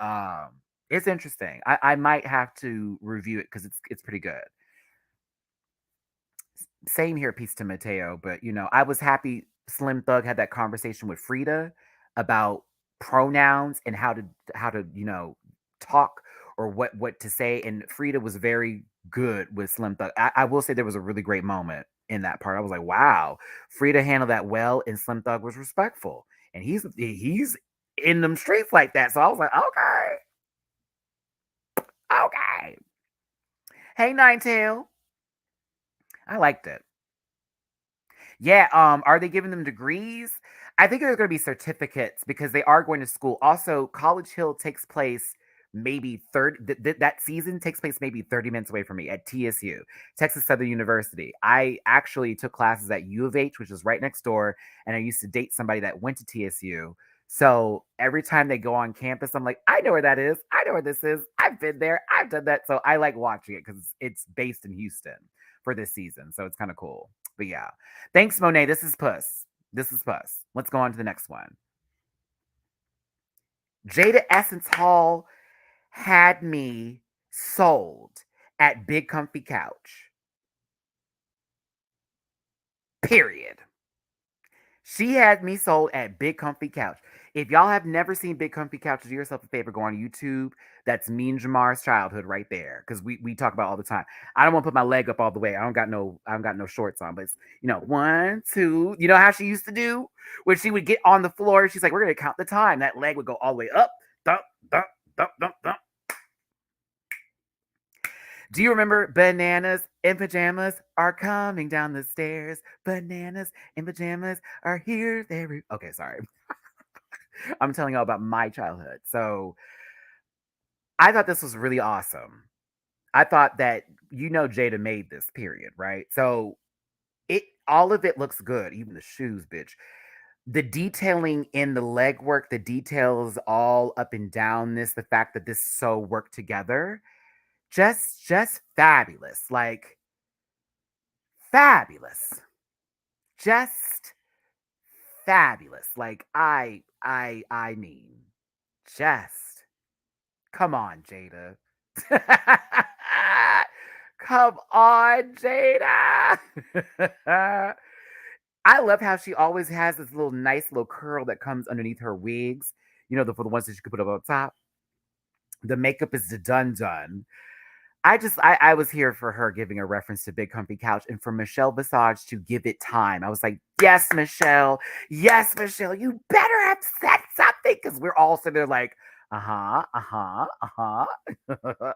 it's interesting. I might have to review it because it's pretty good. Same here, Peace to Mateo. But I was happy Slim Thug had that conversation with Frida about pronouns and how to talk or what to say. And Frida was very good with Slim Thug. I will say there was a really great moment in that part. I was like, wow, Frida handled that well, and Slim Thug was respectful. And he's in them streets like that. So I was like, okay, okay. Hey, Ninetail. I liked it. Yeah, are they giving them degrees? I think there's gonna be certificates because they are going to school. Also, College Hill takes place maybe 30 that season takes place maybe 30 minutes away from me at TSU, Texas Southern University. I actually took classes at U of H, which is right next door, and I used to date somebody that went to TSU. So every time they go on campus, I'm like, I know where that is. I know where this is. I've been there. I've done that. So I like watching it because it's based in Houston for this season. So it's kind of cool. But yeah. Thanks, Monet. This is Puss. This is Puss. Let's go on to the next one. Jada Essence Hall had me sold at Big Comfy Couch. Period. She had me sold at Big Comfy Couch. If y'all have never seen Big Comfy Couch, do yourself a favor, go on YouTube. That's me and Jamar's childhood right there. Because we talk about it all the time. I don't want to put my leg up all the way. I don't got no shorts on, but it's, 1, 2. You know how she used to do? When she would get on the floor, she's like, we're gonna count the time. That leg would go all the way up. Thump, thump, thump, thump, thump. Do you remember bananas in pajamas are coming down the stairs? Bananas in pajamas are here. There. Okay, sorry. I'm telling y'all about my childhood. So I thought this was really awesome. I thought that Jada made this period, right? So it all of it looks good, even the shoes, bitch. The detailing in the legwork, the details all up and down this, the fact that this so worked together, just fabulous. Like fabulous. Just fabulous. Like I mean, just come on, Jada. Come on, Jada. I love how she always has this little nice little curl that comes underneath her wigs. For the ones that she could put up on top. The makeup is the done. I was here for her giving a reference to Big Comfy Couch and for Michelle Visage to give it time. I was like, yes, Michelle. Yes, Michelle. You better have said something because we're all sitting there like, uh-huh, uh-huh, uh-huh.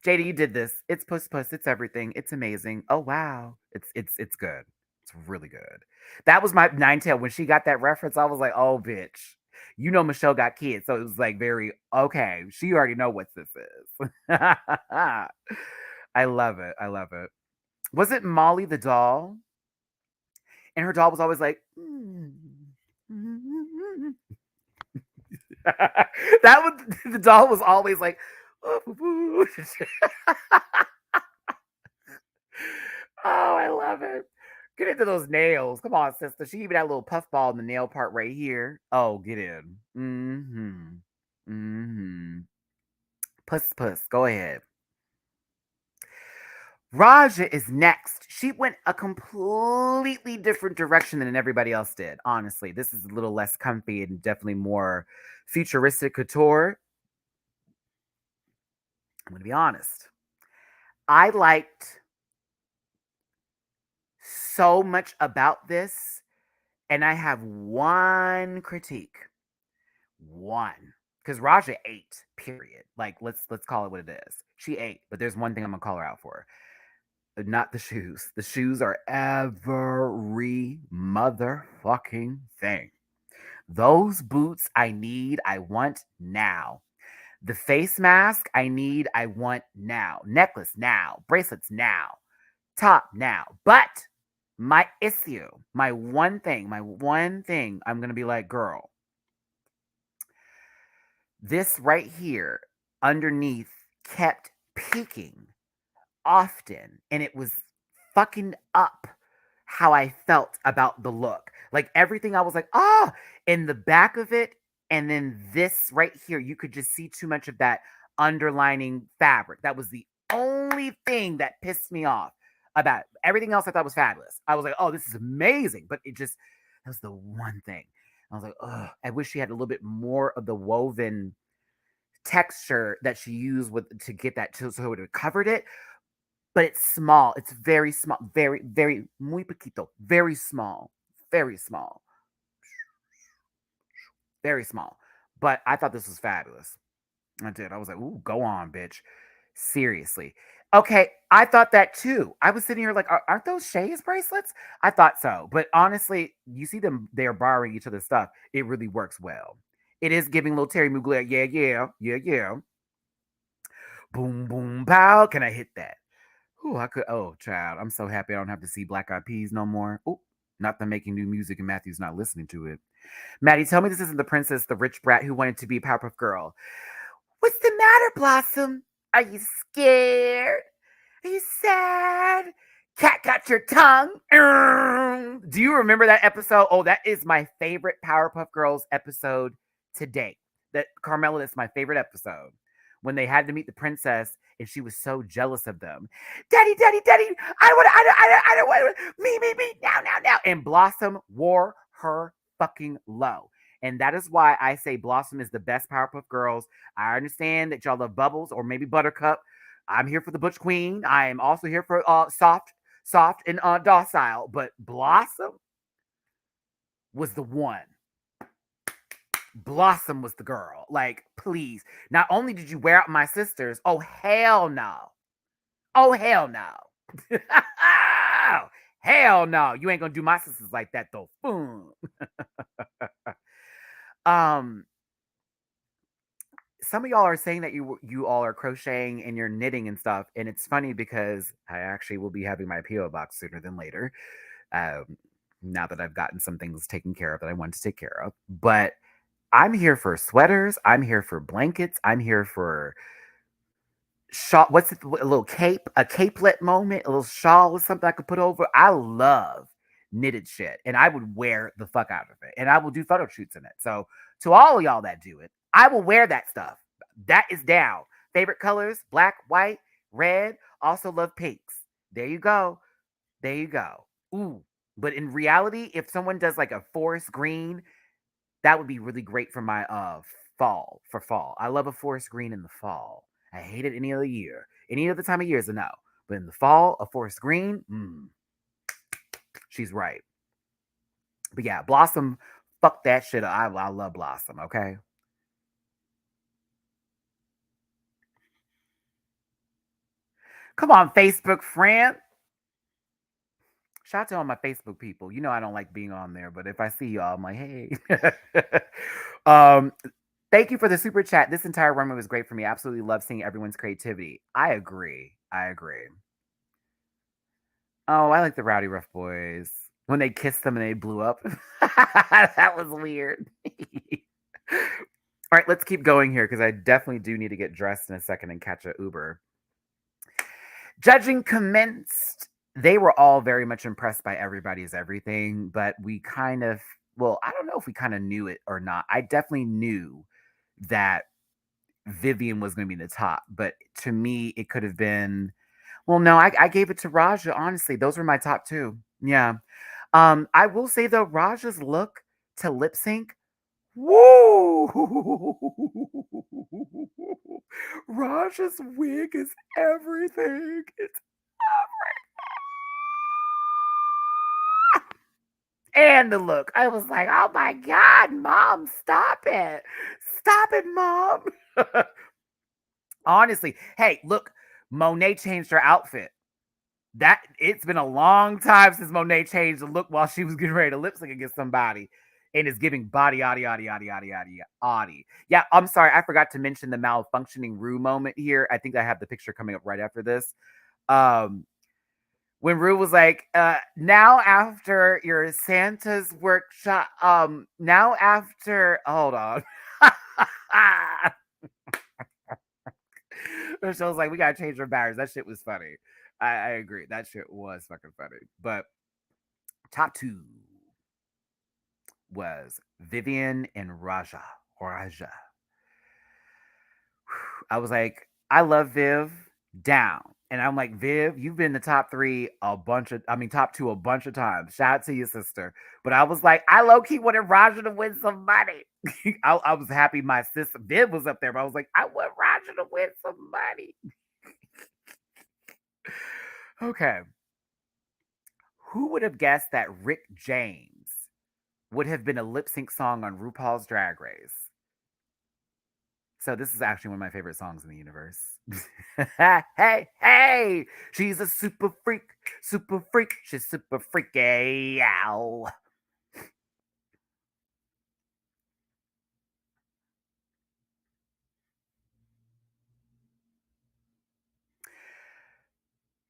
Jada, you did this. It's puss. It's everything. It's amazing. Oh wow. It's good. It's really good. That was my nine tail. When she got that reference, I was like, oh bitch. Michelle got kids, so it was like very okay. She already know what this is. I love it. I love it. Was it Molly the doll? And her doll was always like, that was the doll was always like, oh, I love it. Get into those nails. Come on, sister. She even had a little puffball in the nail part right here. Oh, get in. Mm-hmm. Mm-hmm. Puss. Go ahead. Raja is next. She went a completely different direction than everybody else did. Honestly, this is a little less comfy and definitely more futuristic couture. I'm going to be honest. I liked so much about this, and I have one critique. One. Because Raja ate, period. Like, let's call it what it is. She ate, but there's one thing I'm gonna call her out for. Not the shoes. The shoes are every motherfucking thing. Those boots I want now. The face mask I want now. Necklace now. Bracelets now. Top now. But my issue, my one thing, I'm gonna be like, girl, this right here underneath kept peaking often, and it was fucking up how I felt about the look. Like everything, I was like, oh, in the back of it, and then this right here, you could just see too much of that underlining fabric. That was the only thing that pissed me off about it. Everything else I thought was fabulous. I was like, oh, this is amazing, but that was the one thing. I was like, ugh, I wish she had a little bit more of the woven texture that she used with to get that so it would have covered it. But it's small. It's very small. Very, very muy poquito. Very small. Very small. Very small. But I thought this was fabulous. I did. I was like, ooh, go on, bitch. Seriously. Okay, I thought that too. I was sitting here like, aren't those Shay's bracelets? I thought so. But honestly, you see them, they're borrowing each other's stuff. It really works well. It is giving little Terry Mugler, yeah, yeah, yeah, yeah. Boom, boom, pow. Can I hit that? Ooh, I could. Oh, child, I'm so happy I don't have to see Black Eyed Peas no more. Ooh, not them making new music and Matthew's not listening to it. Maddie, tell me this isn't the princess, the rich brat who wanted to be a Powerpuff Girl. What's the matter, Blossom? Are you scared? Are you sad? Cat got your tongue? Do you remember that episode? Oh, that is my favorite Powerpuff Girls episode to date. That Carmela, that's my favorite episode. When they had to meet the princess and she was so jealous of them. Daddy, daddy, daddy, I don't want me, now. And Blossom wore her fucking low. And that is why I say Blossom is the best Powerpuff Girls. I understand that y'all love Bubbles or maybe Buttercup. I'm here for the Butch Queen. I am also here for soft and docile. But Blossom was the one. Blossom was the girl. Like, please. Not only did you wear out my sisters, oh hell no. Oh hell no. Hell no. You ain't gonna do my sisters like that though. um some of y'all are saying that you all are crocheting and you're knitting and stuff, and it's funny because I actually will be having my PO box sooner than later. Um, now that I've gotten some things taken care of that I want to take care of, but I'm here for sweaters. I'm here for blankets. I'm here for shawl. What's it? A little cape, a capelet moment, a little shawl or something I could put over. I love knitted shit, and I would wear the fuck out of it, and I will do photo shoots in it. So to all of y'all that do it, I will wear that stuff. That is down. Favorite colors: black, white, red. Also love pinks. There you go. There you go. Ooh. But in reality, if someone does like a forest green, that would be really great for my fall. I love a forest green in the fall. I hate it any other year. Any other time of year is a no. But in the fall, a forest green, she's right. But yeah, Blossom, fuck that shit up. I love Blossom, okay? Come on, Facebook friend. Shout out to all my Facebook people. You know I don't like being on there, but if I see y'all, I'm like, hey. um, Thank you for the super chat. This entire runway was great for me. Absolutely love seeing everyone's creativity. I agree. I agree. Oh, I like the Rowdy Rough Boys. When they kissed them and they blew up. That was weird. All right, let's keep going here because I definitely do need to get dressed in a second and catch a Uber. Judging commenced. They were all very much impressed by everybody's everything, but we kind of, well, I don't know if we kind of knew it or not. I definitely knew that Vivian was going to be the top, but to me, it could have been. Well, no, I gave it to Raja. Honestly, those were my top two. Yeah. I will say though, Raja's look to lip sync. Woo! Raja's wig is everything. It's and the look. I was like, oh my God, mom, stop it. Stop it, mom. Honestly, hey, look, Monet changed her outfit. That it's been a long time since Monet changed the look while she was getting ready to lip sync against somebody. And is giving body, yaddy. Yeah, I'm sorry. I forgot to mention the malfunctioning Rue moment here. I think I have the picture coming up right after this. Um, when Rue was like, now after your Santa's workshop, now after, hold on. Michelle was like, we gotta change our barriers. That shit was funny. I agree. That shit was fucking funny. But top two was Vivian and Raja. I was like, I love Viv down. And I'm like, Viv, you've been in the top three a bunch of, I mean, top two a bunch of times. Shout out to your sister. But I was like, I low key wanted Raja to win some money. I was happy my sister Viv was up there, but I was like, I want Raja to win some money. Okay. Who would have guessed that Rick James would have been a lip sync song on RuPaul's Drag Race? So this is actually one of my favorite songs in the universe. Hey, hey, she's a super freak, she's super freaky. Ow.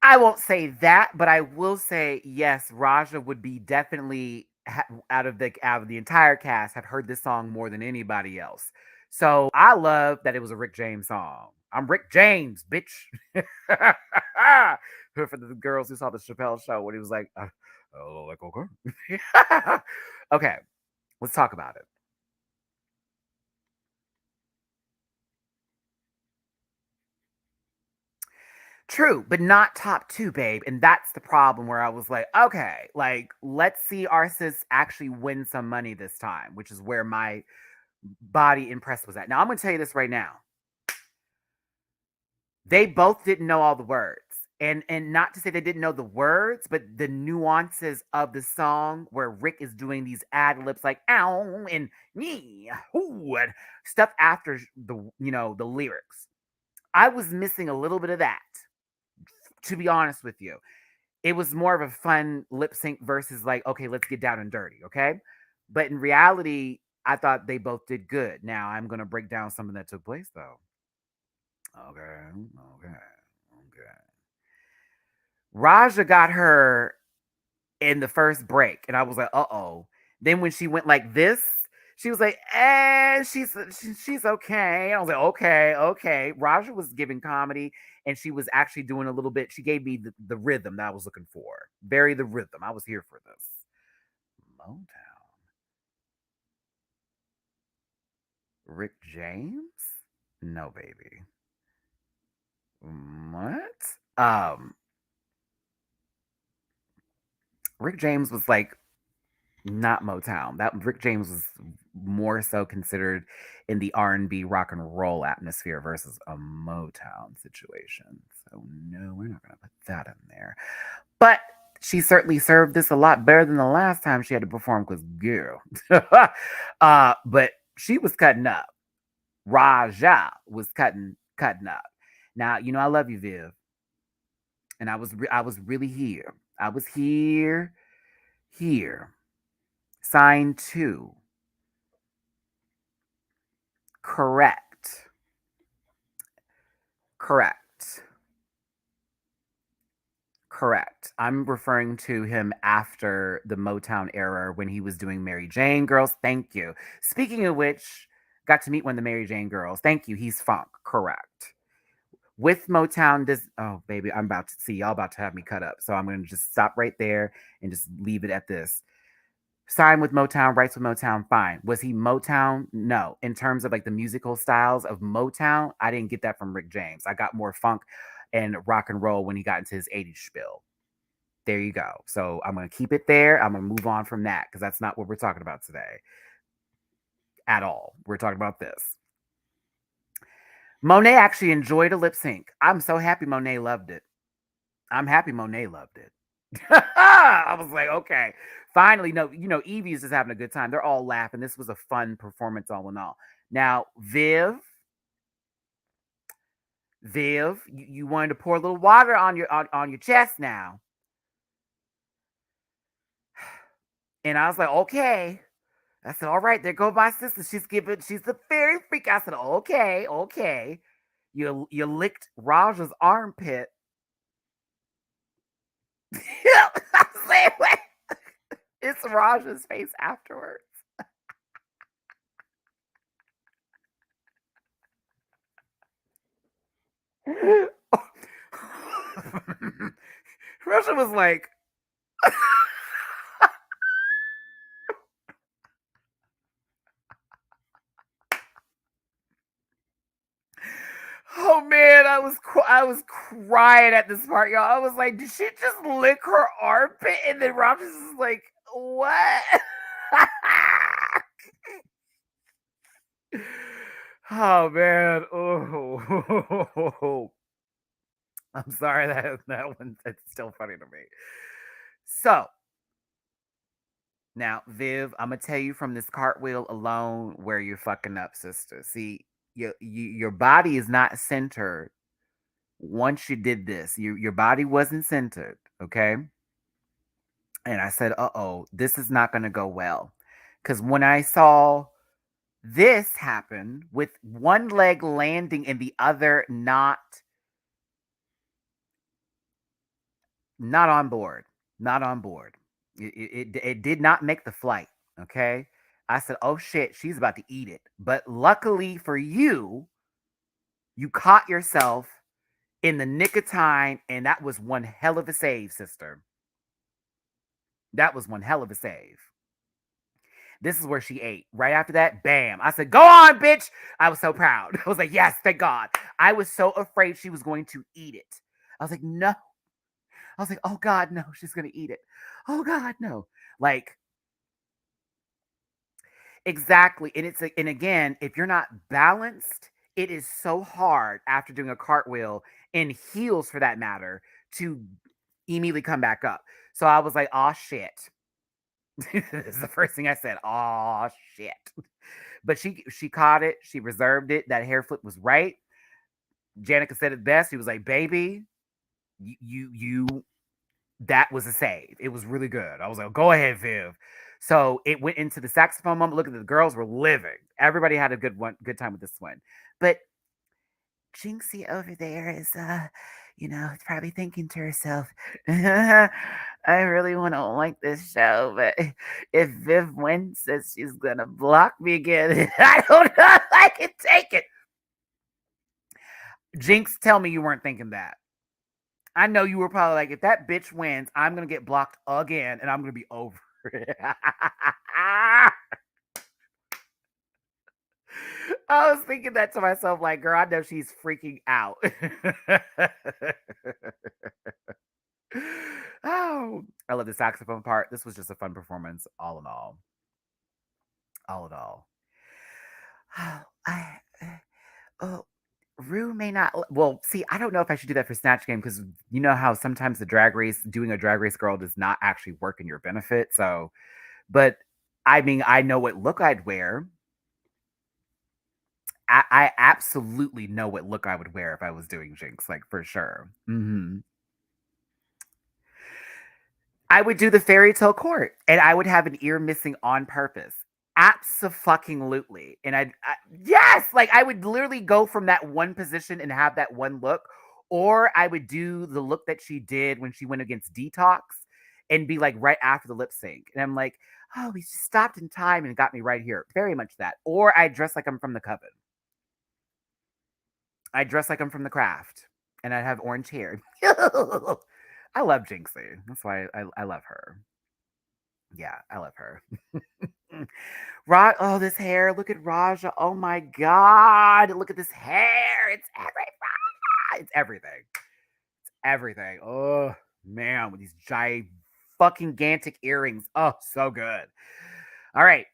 I won't say that, but I will say yes. Raja would be definitely out of the entire cast have heard this song more than anybody else. So I love that it was a Rick James song. I'm Rick James, bitch. For the girls who saw the Chappelle show, when he was like, "Oh, like okay, okay, let's talk about it." True, but not top two, babe. And that's the problem where I was like, okay, like, let's see our sis actually win some money this time, which is where my body impressed was at. Now, I'm going to tell you this right now. They both didn't know all the words. And not to say they didn't know the words, but the nuances of the song where Rick is doing these ad libs like ow and me, ooh, and stuff after the lyrics. I was missing a little bit of that, to be honest with you. It was more of a fun lip sync versus like, okay, let's get down and dirty, okay? But in reality, I thought they both did good. Now I'm gonna break down something that took place though. Okay, okay, okay. Raja got her in the first break, and I was like, uh-oh. Then when she went like this, she was like, she's okay. And I was like, okay, okay. Raja was giving comedy, and she was actually doing a little bit. She gave me the rhythm that I was looking for. Very the rhythm. I was here for this. Motown. Rick James? No, baby. What? Rick James was like not Motown. That Rick James was more so considered in the R&B rock and roll atmosphere versus a Motown situation. So no, we're not going to put that in there. But she certainly served this a lot better than the last time she had to perform because girl. But she was cutting up. Raja was cutting up. Now, I love you, Viv. And I was really here. I was here. Sign 2. Correct. Correct. Correct. I'm referring to him after the Motown era when he was doing Mary Jane Girls. Thank you. Speaking of which, got to meet one of the Mary Jane Girls. Thank you. He's funk. Correct. With Motown, this oh baby, I'm about to see y'all about to have me cut up. So I'm gonna just stop right there and just leave it at this. Sign with Motown, rights with Motown, fine. Was he Motown? No. In terms of like the musical styles of Motown, I didn't get that from Rick James. I got more funk and rock and roll when he got into his 80s spiel. There you go. So I'm going to keep it there. I'm going to move on from that because that's not what we're talking about today at all. We're talking about this. Monet actually enjoyed a lip sync. I'm so happy Monet loved it. I'm happy Monet loved it. I was like, okay, finally, no, Evie is just having a good time. They're all laughing. This was a fun performance, all in all. Now, Viv, you wanted to pour a little water on your chest now, and I was like, okay. I said, all right, there go my sister. She's the fairy freak. I said, okay, okay. You licked Raja's armpit. I was like, wait. It's Raja's face afterwards. Raja was like, oh man, I was crying at this part, y'all. I was like, did she just lick her armpit? And then Rob just was like, what? Oh man. Oh. I'm sorry that one that's still funny to me. So now, Viv, I'm gonna tell you from this cartwheel alone where you're fucking up, sister. See, your body is not centered. Once you did this, your body wasn't centered, okay? And I said, "Uh-oh, this is not gonna go well," because when I saw this happen with one leg landing and the other not on board, not on board. It did not make the flight. Okay. I said, oh shit, she's about to eat it. But luckily for you, you caught yourself in the nick of time, and that was one hell of a save, sister. That was one hell of a save. This is where she ate. Right after that, bam. I said, go on, bitch. I was so proud. I was like, yes, thank God. I was so afraid she was going to eat it. I was like, no. I was like, oh God, no, she's going to eat it. Oh God, no. Like, exactly. And again, if you're not balanced, it is so hard after doing a cartwheel in heels for that matter to immediately come back up. So I was like, oh shit. This is the first thing I said. Oh shit. But she caught it. She reserved it. That hair flip was right. Janica said it best. He was like, baby, you that was a save. It was really good. I was like, go ahead, Viv. So it went into the saxophone moment. Look at the girls were living. Everybody had a good time with this one. But Jinxie over there is probably thinking to herself, I really want to like this show, but if Viv wins, says she's gonna block me again. I don't know if I can take it. Jinx, tell me you weren't thinking that. I know you were probably like, if that bitch wins, I'm gonna get blocked again, and I'm gonna be over it. I was thinking that to myself, like, girl, I know she's freaking out. Oh, I love the saxophone part. This was just a fun performance, all in all. All in all. I, oh, Rue may not. Well, see, I don't know if I should do that for Snatch Game because you know how sometimes doing a drag race girl does not actually work in your benefit. So, but I mean, I know what look I'd wear. I absolutely know what look I would wear if I was doing Jinx, like for sure. I would do the fairy tale court, and I would have an ear missing on purpose. Absolutely. And yes, like I would literally go from that one position and have that one look, or I would do the look that she did when she went against Detox and be like right after the lip sync. And I'm like, oh, he just stopped in time and got me right here. Very much that. Or I dress like I'm from the Coven. I dress like I'm from the craft, and I'd have orange hair. I love Jinxie. That's why I love her. Yeah, I love her. Oh, this hair. Look at Raja. Oh my God. Look at this hair. It's everything. It's everything. It's everything. Oh, man. With these giant fucking gantic earrings. Oh, so good. All right.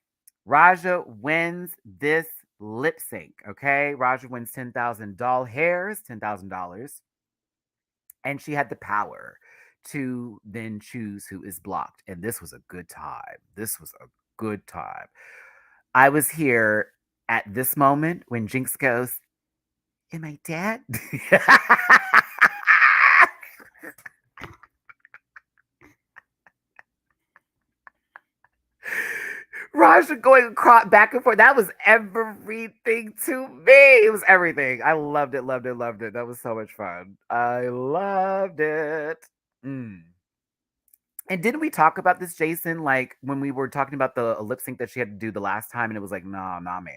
Raja wins this lip sync. Okay. Raja wins 10,000 doll hairs, $10,000. And she had the power to then choose who is blocked. And this was a good time. This was a good time. I was here at this moment when Jinx goes, am I dead? Raja going back and forth. That was everything to me. It was everything. I loved it, loved it, loved it. That was so much fun. I loved it. Mm. And didn't we talk about this, Jason? Like when we were talking about the lip sync that she had to do the last time, and it was like, nah, ma'am.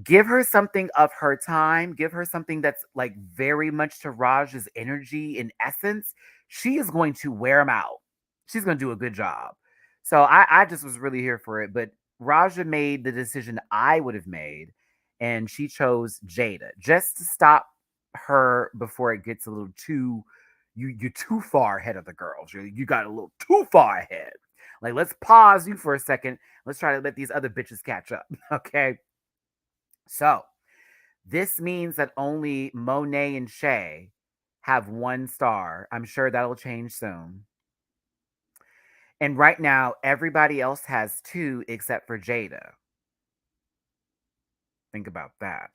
Give her something of her time. Give her something that's like very much to Raj's energy and essence. She is going to wear them out. She's going to do a good job. So I just was really here for it. But Raja made the decision I would have made, and she chose Jada just to stop her before it gets a little too you're too far ahead of the girls. You got a little too far ahead. Like, let's pause you for a second. Let's try to let these other bitches catch up. Okay. So this means that only Monet and Shay have 1 star. I'm sure that'll change soon. And right now, everybody else has 2 except for Jada. Think about that.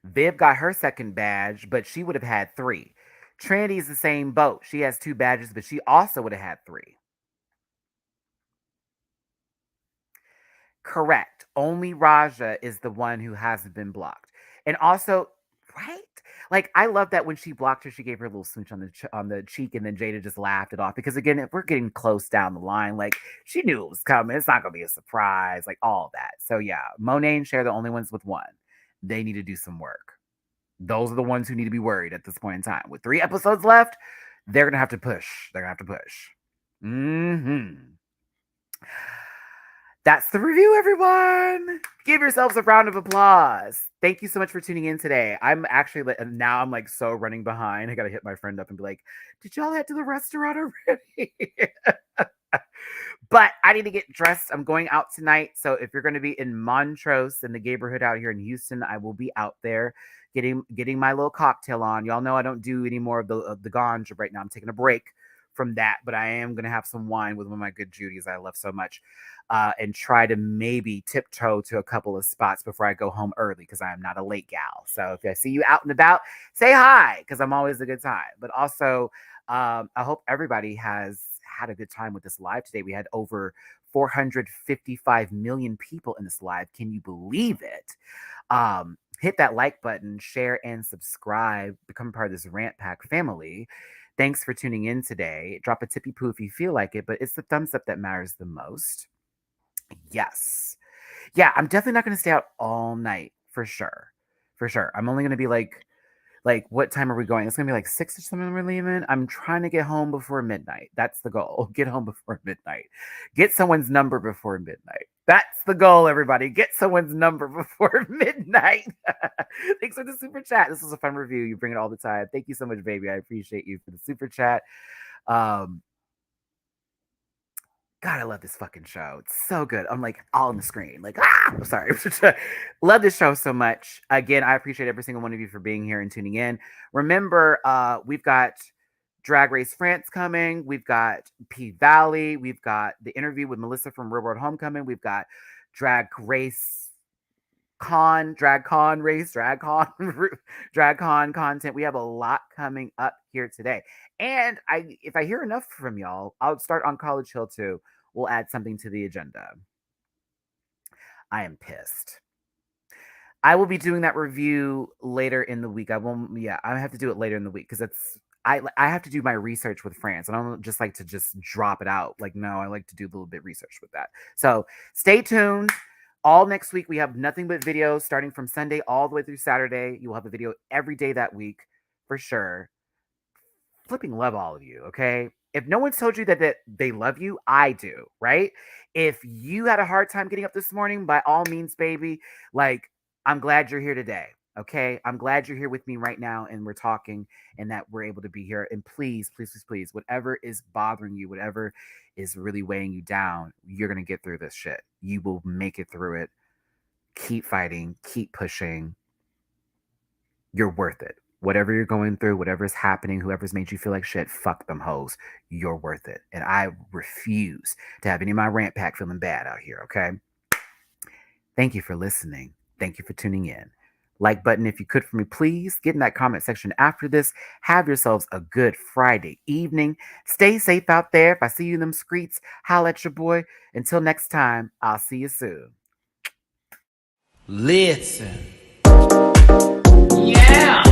Viv got her second badge, but she would have had 3. Trinity's the same boat. She has 2 badges, but she also would have had 3. Correct. Only Raja is the one who hasn't been blocked. And also, right? Like, I love that when she blocked her, she gave her a little smooch on the cheek, and then Jada just laughed it off. Because again, if we're getting close down the line, like, she knew it was coming. It's not gonna be a surprise, like all that. So yeah, Monet and Cher are the only ones with 1. They need to do some work. Those are the ones who need to be worried at this point in time. With 3 episodes left, they're gonna have to push. They're gonna have to push. That's the review, everyone. Give yourselves a round of applause. Thank you so much for tuning in today. I'm actually now I'm like so running behind. I gotta hit my friend up and be like, "Did y'all head to the restaurant already?" But I need to get dressed. I'm going out tonight. So if you're going to be in Montrose in the neighborhood out here in Houston, I will be out there getting my little cocktail on. Y'all know I don't do any more of the ganja right now. I'm taking a break from that, but I am going to have some wine with one of my good Judies I love so much, and try to maybe tiptoe to a couple of spots before I go home early because I am not a late gal. So if I see you out and about, say hi because I'm always a good time. But also, I hope everybody has had a good time with this live today. We had over 455 million people in this live. Can you believe it? Hit that like button, share and subscribe, become part of this Rant Pack family. Thanks for tuning in today. Drop a tippy poo if you feel like it, but it's the thumbs up that matters the most. Yes. Yeah, I'm definitely not going to stay out all night for sure. For sure. I'm only going to be like, what time are we going? It's gonna be like 6 or something we're leaving. I'm trying to get home before midnight. That's the goal. Get home before midnight. Get someone's number before midnight. That's the goal, everybody. Get someone's number before midnight. Thanks for the super chat. This was a fun review. You bring it all the time. Thank you so much, baby. I appreciate you for the super chat. God, I love this fucking show. It's so good. I'm like all on the screen. Like, I'm sorry. Love this show so much. Again, I appreciate every single one of you for being here and tuning in. Remember, we've got Drag Race France coming. We've got P Valley. We've got the interview with Melissa from Real World Homecoming. We've got Drag Race Drag Con content. We have a lot coming up here today. And if I hear enough from y'all, I'll start on College Hill too. We'll add something to the agenda. I am pissed. I will be doing that review later in the week. I have to do it later in the week because I have to do my research with France. I don't just like to just drop it out. Like, no, I like to do a little bit of research with that. So stay tuned. All next week, we have nothing but videos starting from Sunday all the way through Saturday. You will have a video every day that week for sure. Flipping love all of you, okay? If no one's told you that they love you, I do, right? If you had a hard time getting up this morning, by all means, baby, like, I'm glad you're here today, okay? I'm glad you're here with me right now and we're talking and that we're able to be here. And please, please, please, please, whatever is bothering you, whatever is really weighing you down, you're going to get through this shit. You will make it through it. Keep fighting, keep pushing. You're worth it. Whatever you're going through, whatever's happening, whoever's made you feel like shit, fuck them hoes. You're worth it. And I refuse to have any of my rant pack feeling bad out here, okay? Thank you for listening. Thank you for tuning in. Like button if you could for me, please. Get in that comment section after this. Have yourselves a good Friday evening. Stay safe out there. If I see you in them streets, holla at your boy. Until next time, I'll see you soon. Listen. Yeah.